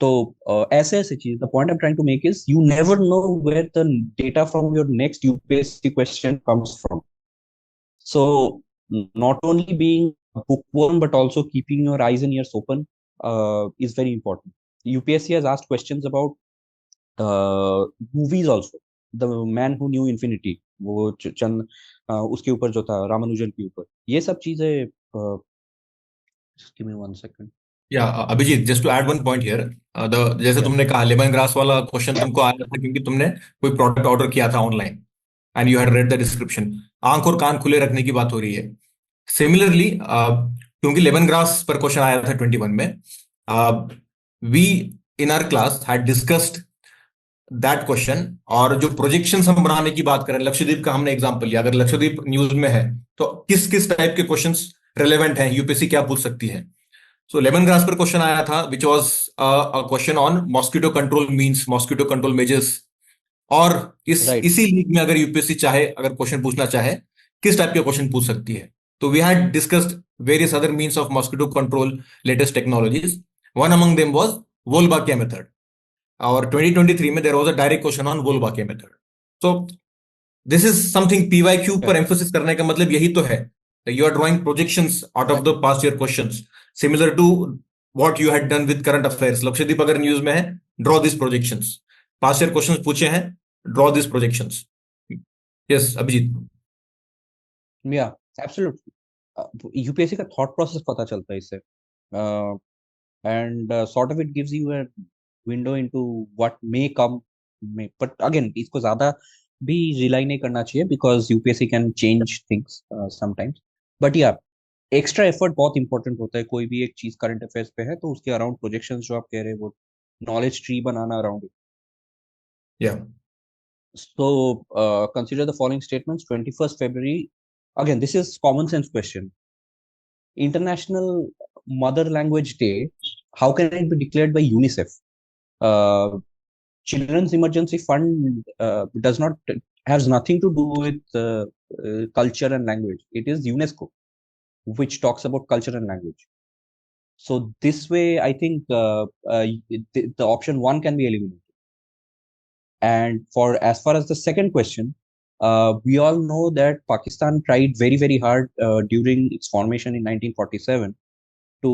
तो ऐसे ऐसे चीज. The point I am trying to make is you never know where the data from your next UPSC question comes from. So not only being bookworm but also keeping your eyes and ears open is very important. UPSC has asked questions about movies also. The Man Who Knew Infinity, वो चंद उसके ऊपर जो था, रामानुजन के ऊपर, ये सब चीजें. Give me 1 second. Yeah, Abhijit, just to add one point here, जैसे तुमने कहा लेमन ग्रास वाला क्वेश्चन तुमको आया था क्योंकि तुमने कोई प्रोडक्ट ऑर्डर किया था online and you had read the description. आंख और कान खुले रखने की बात हो रही है. सिमिलरली क्योंकि लेमन ग्रास पर क्वेश्चन आया था 21 में, we in our class had discussed that question. और जो प्रोजेक्शन हम बनाने की बात करें, लक्षद्वीप का हमने एग्जांपल लिया. अगर लक्षद्वीप न्यूज में है तो किस किस टाइप के क्वेश्चंस रिलेवेंट हैं, यूपीएससी क्या पूछ सकती है. सो लेमन ग्रास पर क्वेश्चन आया था which was a question on mosquito control means, mosquito control measures. और Right. इसी लीग में अगर यूपीएससी चाहे, अगर क्वेश्चन पूछना चाहे, किस टाइप के क्वेश्चन पूछ सकती है। तो we had discussed various other means of mosquito control, latest technologies. One among them was Wolbachia method. और 2023 में there was a direct question on Wolbachia method. So this is something PYQ Yeah. पर emphasis करने का मतलब यही तो है। You are drawing projections out of the Exactly. Past year questions, similar to what you had done with current affairs. Lakshadweep अगर news में है, draw this projections. Past year questions पूछे हैं, draw this projections. Yes Abhijit. Yeah, absolutely. UPSC का thought process पता चलता है इससे, and sort of it gives you a window into what may come. May but again इसको ज्यादा भी रिलाई नहीं करना चाहिए, because UPSC can change things sometimes. But yeah, extra effort बहुत इंपॉर्टेंट होता है। कोई भी एक चीज करंट अफेयर्स पे है तो उसके अराउंड प्रोजेक्शंस जो आप कह रहे हैं, वो knowledge tree banana around it. या So consider the following statements. 21st February. Again, this is common sense question. International Mother Language Day. How can it be declared by UNICEF? Uh, Children's Emergency Fund does not has nothing to do with culture and language. It is UNESCO, which talks about culture and language. So this way, I think the option one can be eliminated. And for as far as the second question, we all know that Pakistan tried very, very hard during its formation in 1947 to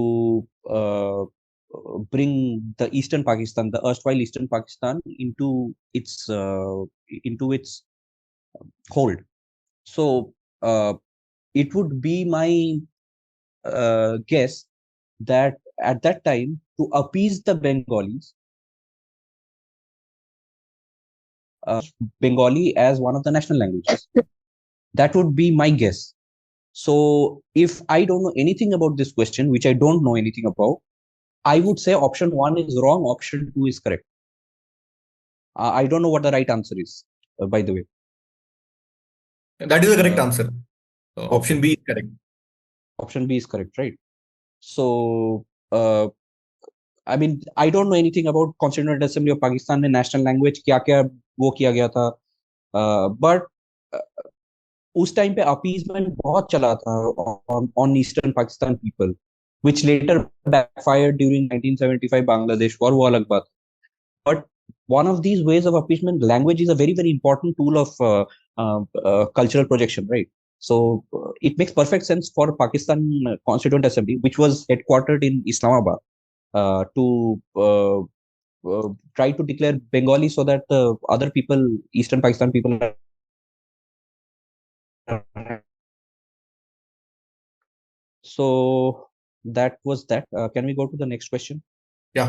bring the Eastern Pakistan, the erstwhile Eastern Pakistan, into its hold. So it would be my guess that at that time, to appease the Bengalis, Bengali as one of the national languages. That would be my guess. So if I don't know anything about this question, which I don't know anything about, I would say option one is wrong, option two is correct. I don't know what the right answer is, by the way. That is the correct Uh, answer. okay, option B is correct. option B is correct, right? So, I mean, I don't know anything about Constituent Assembly of Pakistan में national language क्या क्या वो किया गया था, but उस time पे appeasement बहुत चला था on eastern Pakistan people, which later backfired during 1975 Bangladesh war, वो अलग बात। But one of these ways of appeasement, language is a very, very important tool of cultural projection, right? So it makes perfect sense for Pakistan Constituent Assembly, which was headquartered in Islamabad, to try to declare Bengali so that the other people, Eastern Pakistan people, so that was that. Can we go to the next question? या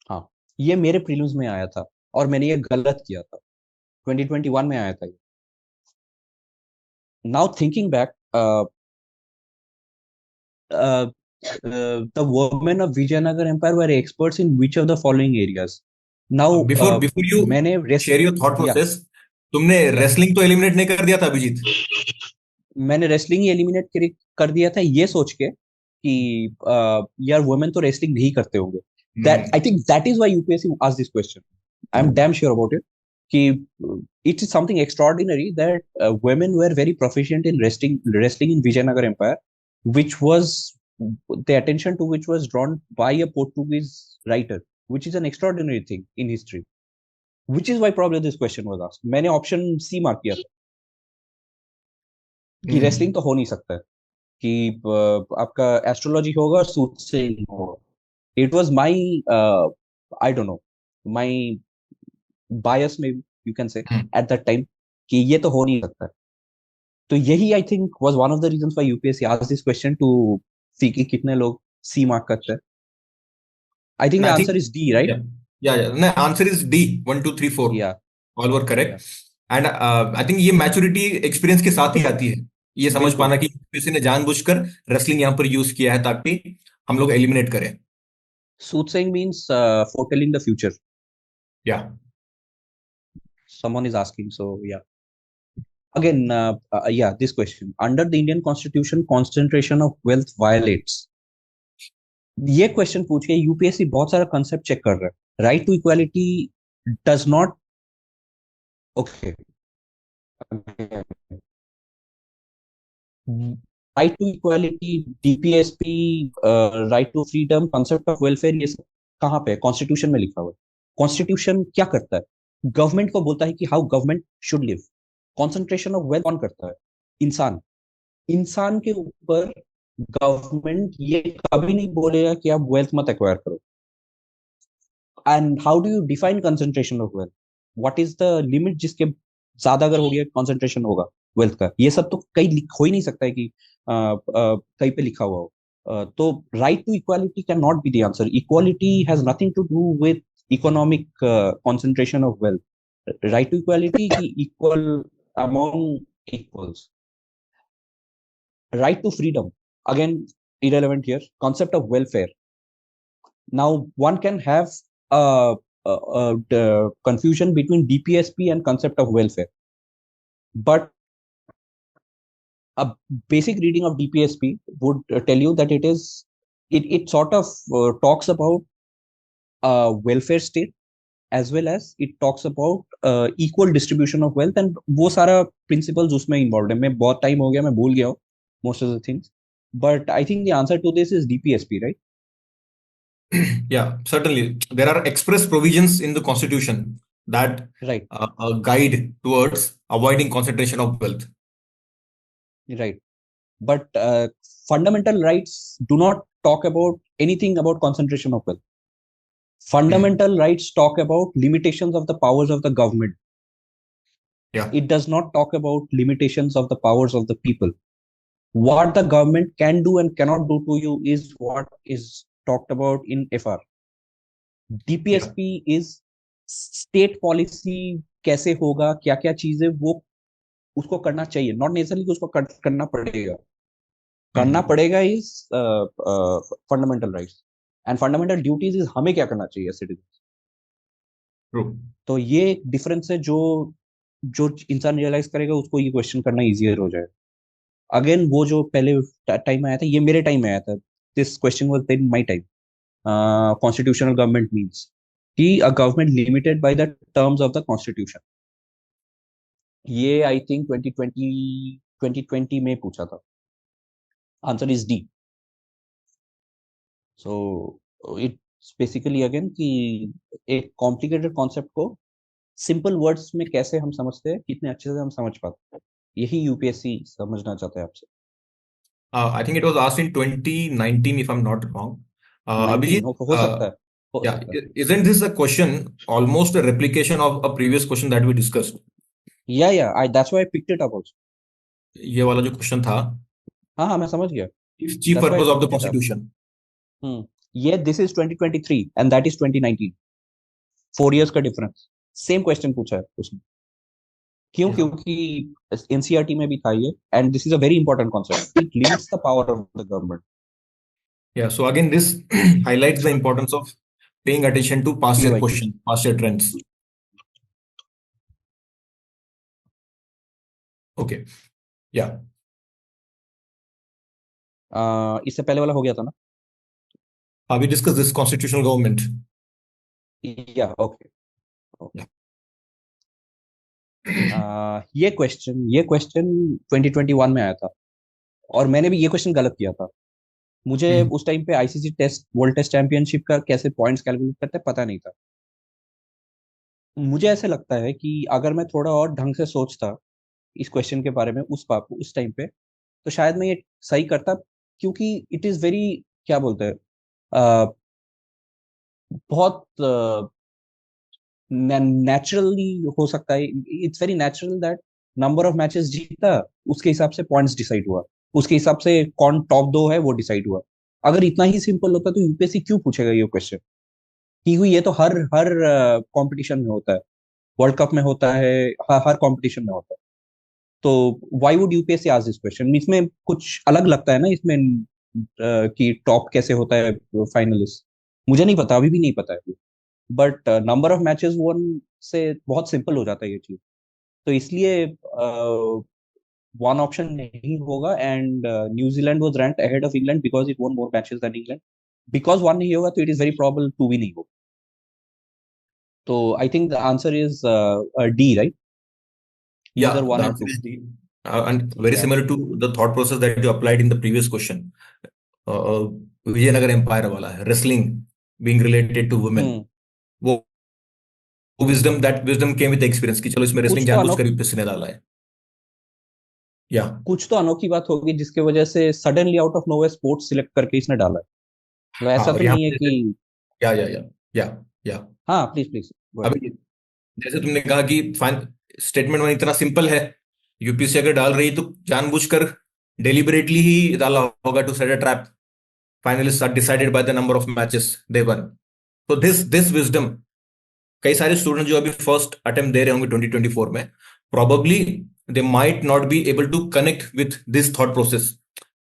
हाँ, ये मेरे prelims में आया था और मैंने ये गलत किया था। 2021 में आया था ये। Now thinking back, the women of Vijayanagar Empire were experts in which of the following areas? Now, before before you मैंने शेयर योर थॉट या प्रोसेस, तुमने या रेसलिंग तो एलिमिनेट नहीं कर दिया था अभिजीत? मैंने रेसलिंग ही एलिमिनेट कर दिया था, ये सोच के कि यार वुमेन तो रेसलिंग नहीं करते होंगे। That I think that is why UPSC asked this question. I am damn sure about it कि it is something extraordinary that women were very proficient in wrestling in Vijayanagar Empire, which was the attention to which was drawn by a Portuguese writer, which is an extraordinary thing in history, which is why probably this question was asked. मैंने option C mark किया था कि wrestling तो हो नहीं सकता है, कि आपका एस्ट्रोलॉजी होगा और सूट से होगा। It was my I don't know, my bias में you can say at that time कि ये तो हो नहीं सकता। तो यही I think was one of the reasons why UPSC asked this question to see कि कितने लोग सी मार्क करते हैं। I think the I think answer is D, right? no, answer is D. 1 2 3 4 या ऑल वर या correct. And I think ये maturity experience के साथ ही आती है, ये समझ बिल्कुल। पाना कि किसी ने जानबूझकर रेसलिंग यहाँ पर यूज किया है ताकि हम लोग एलिमिनेट करें। सूटसेइंग मींस foretelling the future. या Someone is asking, so yeah. again, yeah, this question. Under the Indian Constitution, concentration of wealth violates. ये क्वेश्चन पूछ के यूपीएससी बहुत सारा कंसेप्ट चेक कर रहा है. Right to equality does not. Okay. Right to equality, DPSP, right to freedom, concept of welfare, ये सब कहाँ पे है? कॉन्स्टिट्यूशन में लिखा हुआ है. कॉन्स्टिट्यूशन क्या करता है? गवर्नमेंट को बोलता है कि how government should live. Concentration of wealth कौन करता है? इंसान. इंसान के ऊपर गवर्नमेंट ये कभी नहीं बोलेगा कि आप वेल्थ मत एक्वायर करो. And how do you define concentration of wealth? What is the limit जिसके ज्यादा अगर हो गया कंसेंट्रेशन होगा वेल्थ का? ये सब तो कहीं हो ही नहीं सकता है कि कहीं पे लिखा हुआ हो. तो right to equality can not be the answer. Equality has nothing to do with economic concentration of wealth. Right to equality की equal among equals. Right to freedom, again irrelevant here. Concept of welfare. Now one can have the confusion between DPSP and concept of welfare, but a basic reading of DPSP would tell you that it sort of talks about welfare state, as well as it talks about equal distribution of wealth, and वो सारा principles उसमें involved है. मैं बहुत time हो गया, मैं भूल गया हूँ most of the things, but I think the answer to this is DPSP, right? Yeah, certainly. There are express provisions in the Constitution that Right. guide towards avoiding concentration of wealth. Right. But fundamental rights do not talk about anything about concentration of wealth. Fundamental rights talk about limitations of the powers of the government. Yeah. It does not talk about limitations of the powers of the people. What the government can do and cannot do to you is what is talked about in FR. DPSP is state policy. कैसे होगा, क्या क्या चीजें वो उसको करना चाहिए, not necessarily उसको करना पड़ेगा. करना पड़ेगा is fundamental rights, and fundamental duties is हमें क्या करना चाहिए सिटीजन. तो ये एक डिफरेंस है जो जो इंसान रियलाइज करेगा उसको ये क्वेश्चन करना इजियर हो जाएगा. अगेन वो जो पहले टाइम में आया था, ये मेरे टाइम में आया था. This question was in my time. Constitutional government means कि a government limited by the terms of the constitution. ये आई थिंक 2020 में पूछा था. Answer is D. So it's basically again कि एक कॉम्प्लिकेटेड कॉन्सेप्ट को सिंपल वर्ड्स में कैसे हम समझते हैं, कितने अच्छे से हम समझ पाते हैं, यही यूपीएससी समझना चाहता है आपसे. I think it was asked in 2019, if I'm not wrong. 19 Abhijit, हो सकता है. yeah, isn't this a question almost a replication of a previous question that we discussed? Yeah, that's why I picked it up also. ये वाला जो question था, हाँ, मैं समझ गया. chief purpose of the constitution. ये this is 2023 and that is 2019. 4 years का डिफरेंस. सेम क्वेश्चन पूछा है उसने. क्यों? क्योंकि एनसीईआरटी में भी था ये, and this is a very important concept. It limits the power of the government. Yeah, so again, this highlights the importance of paying attention to past year PYQs. questions, past year trends. Okay, yeah. इससे पहले वाला हो गया था ना? We discussed this constitutional government. Yeah, okay. ये question 2021 में आया था, और मैंने भी ये क्वेश्चन गलत किया था. मुझे उस टाइम पे ICC test world test championship का कैसे पॉइंट्स कैलकुलेट करते पता नहीं था. मुझे ऐसे लगता है कि अगर मैं थोड़ा और ढंग से सोचता इस क्वेश्चन के बारे में उस टाइम पे, तो शायद मैं ये सही करता. क्योंकि इट इज वेरी, क्या बोलते हैं, बहुत नेचुरली हो सकता है. It's very natural that number of matches जीता, उसके हिसाब से पॉइंट्स डिसाइड हुआ, उसके हिसाब से कौन टॉप 2 है वो डिसाइड हुआ. अगर इतना ही सिंपल होता तो यूपीएससी क्यों पूछेगा ये क्वेश्चन? क्योंकि ये तो हर हर कंपटीशन में होता है, वर्ल्ड कप में होता है, हर कंपटीशन में होता है. तो why would UPSC ask this question? इसमें कुछ अलग लगता है ना इसमें, कि टॉप कैसे होता है फाइनलिस्ट. मुझे नहीं पता, अभी भी नहीं पता है. But number of matches one से बहुत सिंपल हो जाता है ये चीज. तो इसलिए वन ऑप्शन नहीं होगा, and New Zealand was ranked ahead of England because it won more matches than England. Because one नहीं होगा तो it is very probable two भी नहीं होगा. तो I think the answer is D, right? Yeah, neither one the and answer two. is D. And very या. similar to the thought process that you applied in the previous question. Uh, Vijayanagara empire वाला है, wrestling being related to women. Hmm. वो wisdom came with experience कि चलो इसमें कुछ wrestling तो जानबूझकर यूपीएससी ने डाला है. या कुछ तो अनोखी बात होगी जिसके वजह से suddenly out of nowhere sports select करके इसने डाला है. मतलब हाँ, ऐसा और तो यहाँ नहीं है पे कि. या या हाँ, प्लीज प्लीज. अभी जैसे तुमने कहा कि स्टेटमेंट वन इतना सिंपल है, यूपीएससी अगर डाल रही तो जानबूझकर डेलिबरेटली ही डाला होगा to set a trap. Finalists are decided by the number of matches they won. तो दिस विजडम कई सारे स्टूडेंट जो अभी फर्स्ट अटेम्प्ट दे रहे होंगे 2024 में, probably they might not be able to connect with this thought process.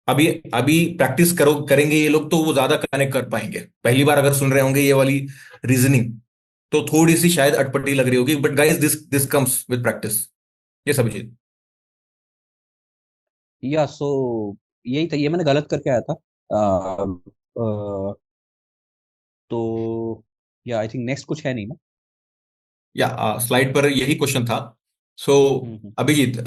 अभी अभी प्रैक्टिस करेंगे ये लोग तो वो ज्यादा कनेक्ट कर पाएंगे. पहली बार अगर सुन रहे होंगे ये वाली रीजनिंग तो थोड़ी सी शायद अटपटी लग रही होगी, but guys this comes with practice. ये सब चीज. या सो यही था, ये मैंने गलत करके आया था. तो या आई थिंक नेक्स्ट कुछ है नहीं ना. या स्लाइड पर यही क्वेश्चन था. So hmm. Abhijit,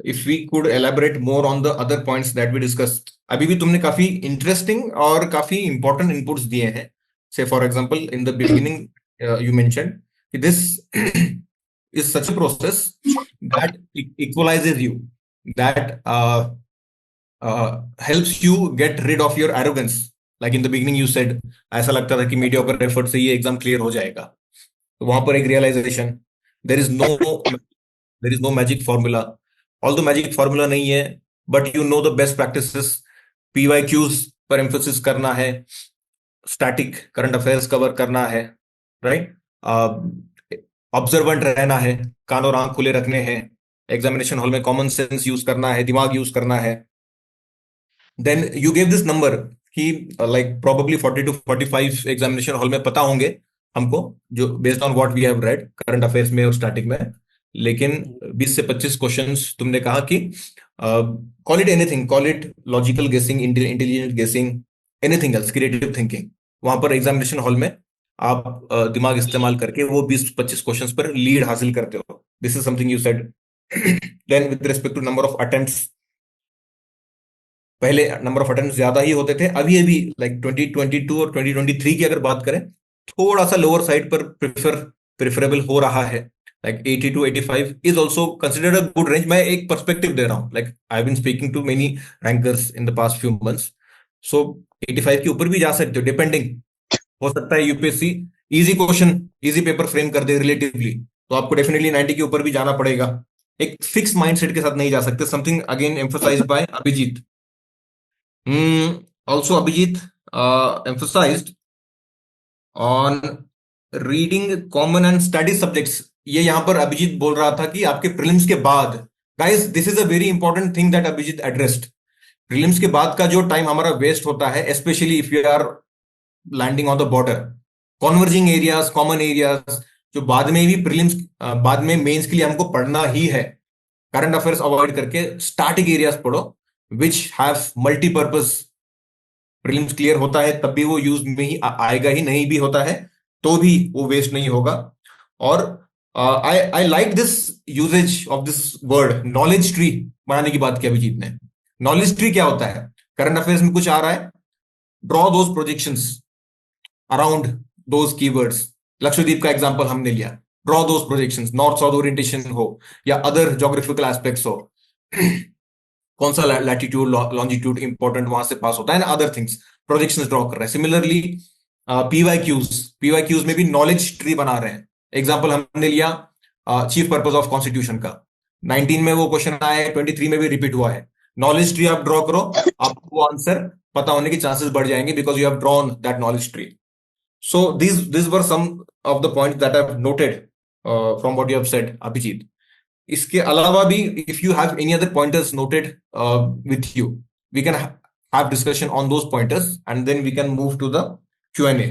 if we could elaborate more on the other points that we discuss. अभी भी तुमने काफी इंटरेस्टिंग और काफी इंपॉर्टेंट इनपुट्स दिए हैं. से for example in the beginning you mentioned this is such a process that equalizes you, that helps you get rid of your arrogance. Like in the beginning you said, ऐसा लगता था कि mediocre effort से ये exam clear हो जाएगा. तो वहां पर एक realization, there is no there is no magic formula. All the magic formula नहीं है, but you know the best practices. PYQs पर एम्फोसिस करना है, स्टैटिक करंट अफेयर्स कवर करना है, राइट. ऑब्जर्वेंट रहना है, कान और आंख खुले रखने हैं, एग्जामिनेशन हॉल में कॉमन सेंस यूज करना है, दिमाग यूज करना है. Then you gave this number कि like probably 40 to 45 examination hall में पता होंगे हमको, जो based on what we have read current affairs में और स्टैटिक में. लेकिन 20 से 25 क्वेश्चंस तुमने कहा कि call it anything, call it logical गेसिंग, इंटेलिजेंट गेसिंग, एनीथिंग एल्स, क्रिएटिव थिंकिंग. वहां पर एग्जामिनेशन हॉल में आप दिमाग इस्तेमाल करके वो 20-25 क्वेश्चंस पर लीड हासिल करते हो. This is something you said. Then with respect to number of attempts, पहले नंबर ऑफ अटेम्प्ट ज्यादा ही होते थे. अभी अभी लाइक 2022 और 2023 की अगर बात करें, थोड़ा सा लोअर साइड पर प्रेफरेबल हो रहा है. Like 80 to 85 is also considered a good range. मैं एक पर्सपेक्टिव दे रहा हूँ, like I have been speaking to many rankers in the past few months. So 85 के ऊपर भी जा सकते हो, डिपेंडिंग. हो सकता है UPSC easy question, easy paper frame कर दे रिलेटिवली, तो आपको डेफिनेटली 90 के ऊपर भी जाना पड़ेगा. एक फिक्स माइंडसेट के साथ नहीं जा सकते. Something again emphasized by Abhijit. Also, Abhijit emphasized on reading common and study subjects. ये यहां पर अभिजीत बोल रहा था कि आपके प्रीलिम्स के बाद, guys this is a very important thing that Abhijit addressed. Prelims के बाद का जो टाइम हमारा वेस्ट होता है, specially if you are landing on the border, converging areas, common areas, जो बाद में भी प्रीलिम्स, बाद में मेंस के लिए हमको पढ़ना ही है, करंट अफेयर्स अवॉइड करके स्टैटिक एरियाज पढ़ो which have multipurpose. Prelims clear होता है तब भी वो यूज में ही आएगा ही, नहीं भी होता है तो भी वो वेस्ट नहीं होगा. और I I like this usages of this word knowledge tree बनाने की बात की अभिजीत ने. नॉलेज ट्री क्या होता है? करंट अफेयर्स में कुछ आ रहा है, draw those projections around those keywords. Lakshadweep का एग्जांपल हमने लिया, draw those projections, north south orientation हो या अदर ज्योग्राफिकल एस्पेक्ट्स हो, कौन सा लैटिट्यूड लॉन्जिट्यूड इंपॉर्टेंट वहां से पास होता है ना, अदर थिंग्स, प्रोजेक्शंस ड्रॉ कर रहे हैं. सिमिलरली पीवाईक्यूज में भी नॉलेज ट्री बना रहे हैं. एग्जांपल हमने लिया चीफ पर्पस ऑफ कॉन्स्टिट्यूशन का, 19 में वो क्वेश्चन आया है, 23 में भी रिपीट हुआ है. नॉलेज ट्री आप ड्रॉ करो, आपको वो आंसर पता होने के चांसेस बढ़ जाएंगे because you have drawn that knowledge tree. So this were some of the points that I have noted from what you have said Abhijit. इसके अलावा भी if you have any other pointers noted with you, we can have discussion on those pointers and then we can move to the Q&A.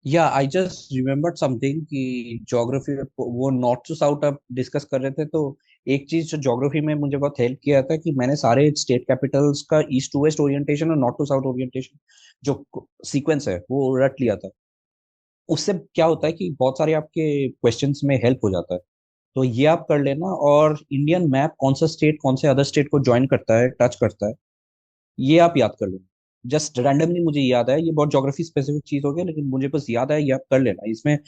Yeah I just remembered something कि geography वो north to south आप discuss कर रहे थे, तो एक चीज जो ज्योग्राफी में मुझे बहुत हेल्प किया था कि मैंने सारे स्टेट कैपिटल्स का ईस्ट टू वेस्ट ओरिएंटेशन और नॉर्थ टू साउथ ओरिएंटेशन जो सीक्वेंस है वो रट लिया था। उससे क्या होता है कि बहुत सारे आपके क्वेश्चंस में हेल्प हो जाता है। तो ये आप कर लेना, और इंडियन मैप कौन सा स्टेट कौन से अदर स्टेट को ज्वाइन करता है, टच करता है, ये आप याद कर लेना। जस्ट रैंडमली मुझे याद है, ये बहुत ज्योग्राफी स्पेसिफिक चीज हो गया, लेकिन मुझे बस याद है, ये आप कर लेना। इसमें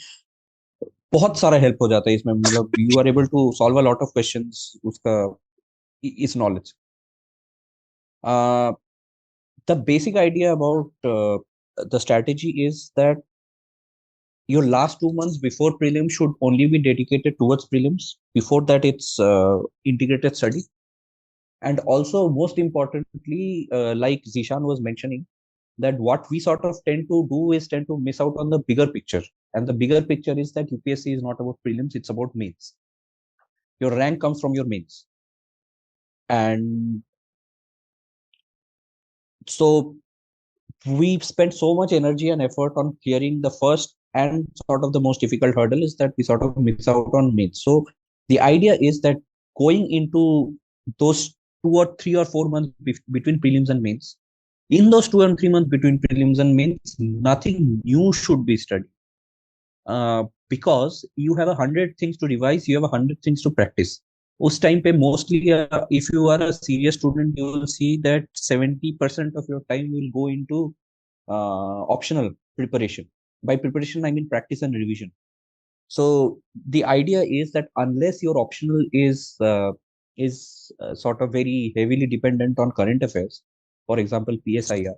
बहुत सारा हेल्प हो जाता है इसमें, मतलब you are able to solve a lot of questions उसका इस नॉलेज। The basic idea about the strategy is that your last 2 months before prelims should only be dedicated towards prelims. Before that, it's integrated study. And also, most importantly, like Zeeshan was mentioning, that what we sort of tend to do is tend to miss out on the bigger picture. And the bigger picture is that UPSC is not about prelims, it's about mains. Your rank comes from your mains. And so we've spent so much energy and effort on clearing the first and sort of the most difficult hurdle is that we sort of miss out on mains. So the idea is that going into those 2 or 3 or 4 months between prelims and mains, in those 2 and 3 months between prelims and mains, nothing new should be studied. Because you have 100 things to revise, you have 100 things to practice. उस time पे mostly if you are a serious student you will see that 70% of your time will go into optional preparation. By preparation, I mean practice and revision. So the idea is that unless your optional is sort of very heavily dependent on current affairs, for example PSIR,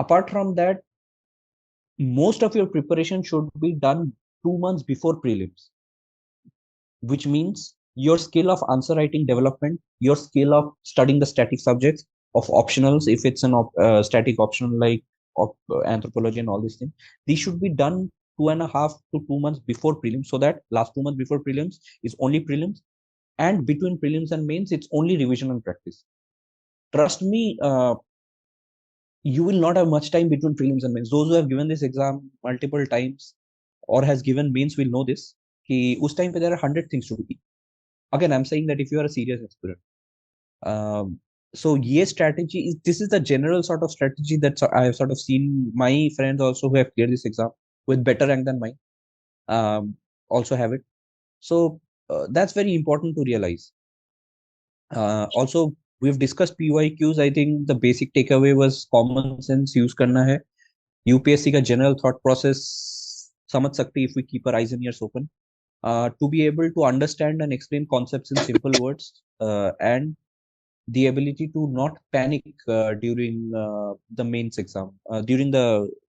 apart from that, most of your preparation should be done 2 months before prelims, which means your skill of answer writing development, your skill of studying the static subjects of optionals, if it's an static optional like anthropology and all these things, these should be done 2.5 to 2 months before prelims, so that last 2 months before prelims is only prelims, and between prelims and mains it's only revision and practice. Trust me, you will not have much time between prelims and mains. Those who have given this exam multiple times or has given mains will know this, कि उस time पे there are 100 things to do. Again, I'm saying that if you are a serious aspirant, so ये strategy is, this is the general sort of strategy that I have sort of seen my friends also who have cleared this exam with better rank than mine, also have it. So that's very important to realize. Also, we've discussed PYQs. I think the basic takeaway was common sense use करना है. UPSC का general thought process समझ सकते if we keep our eyes and ears open. To be able to understand and explain concepts in simple words, and the ability to not panic during the mains exam, during the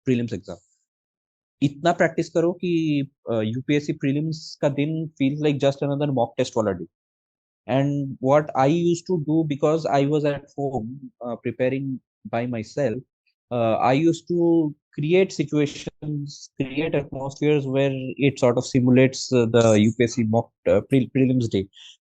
prelims exam. इतना practice करो कि UPSC prelims का दिन feels like just another mock test वाला day. And what I used to do, because I was at home preparing by myself, I used to create situations, create atmospheres where it sort of simulates the UPSC mock prelims day.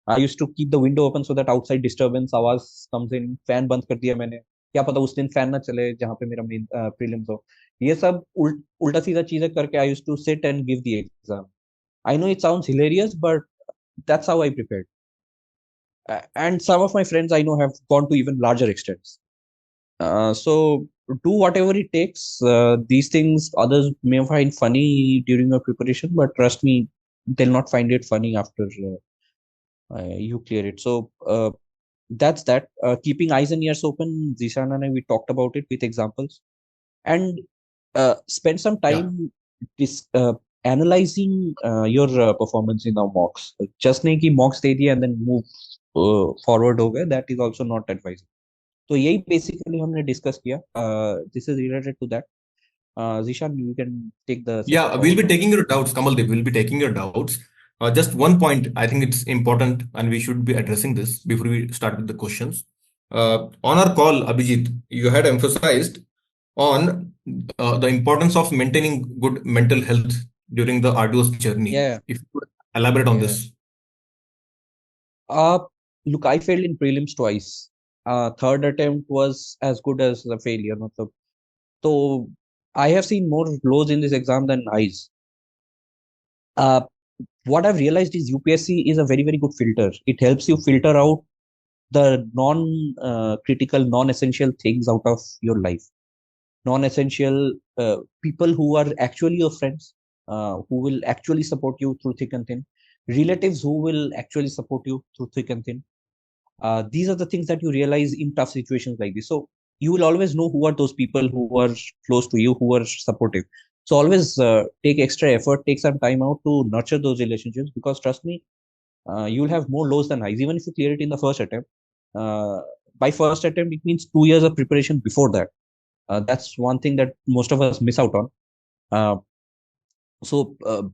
I used to keep the window open so that outside disturbance आवाज comes in. Fan बंद कर दिया मैंने, क्या पता उस दिन fan ना चले जहाँ पे मेरा मेन प्रीलिम्स हो। ये सब उल्टा सीधा चीजें करके I used to sit and give the exam. I know it sounds hilarious, but that's how I prepared. And some of my friends I know have gone to even larger extents. So do whatever it takes. These things others may find funny during your preparation, but trust me, they'll not find it funny after you clear it. So that's that. Keeping eyes and ears open. Zeeshan and I, we talked about it with examples, and spend some Yeah. time dis- uh, analyzing your performance in our mocks. Just नहीं कि mocks दे दिए and then move forward हो गए. That is also not advisable. तो यही basically हमने discuss किया. This is related to that. Zishan, you can take the second Yeah, part we'll of be the taking your doubts, Kamaldeep. We'll be taking your doubts. Just one point, I think it's important, and we should be addressing this before we start with the questions. On our call, Abhijit, you had emphasized on the importance of maintaining good mental health during the arduous journey. Yeah, If you could elaborate on yeah. this. Uh, Look, I failed in prelims twice. Third attempt was as good as a failure. मतलब तो I have seen more lows in this exam than highs. Uh, what I've realized is UPSC is a very, very good filter. It helps you filter out the non-critical, non-essential things out of your life. Non-essential people who are actually your friends, who will actually support you through thick and thin, relatives who will actually support you through thick and thin. These are the things that you realize in tough situations like this. So you will always know who are those people who are close to you, who are supportive. So always take extra effort, take some time out to nurture those relationships, because trust me, you'll have more lows than highs. Even if you clear it in the first attempt, uh, by first attempt, it means 2 years of preparation before that. That's one thing that most of us miss out on. Uh,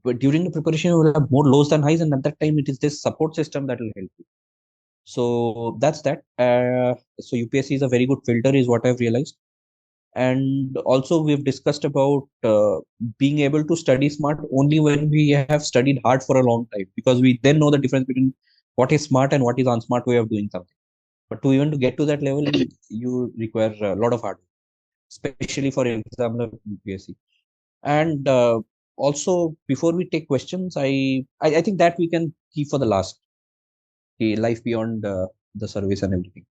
but during the preparation, you will have more lows than highs, and at that time, it is this support system that will help you. So that's that. So UPSC is a very good filter, is what I've realized. And also, we've discussed about being able to study smart only when we have studied hard for a long time, because we then know the difference between what is smart and what is unsmart way of doing something. But to get to that level, you require a lot of hard work, especially for example of UPSC. And also, before we take questions, I think that we can keep for the last, the life beyond the service and everything.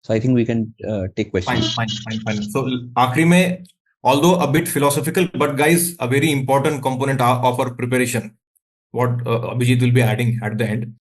So I think we can take questions. Fine. So, आखिरी में, although a bit philosophical, but guys, a very important component of our preparation, what Abhijit will be adding at the end.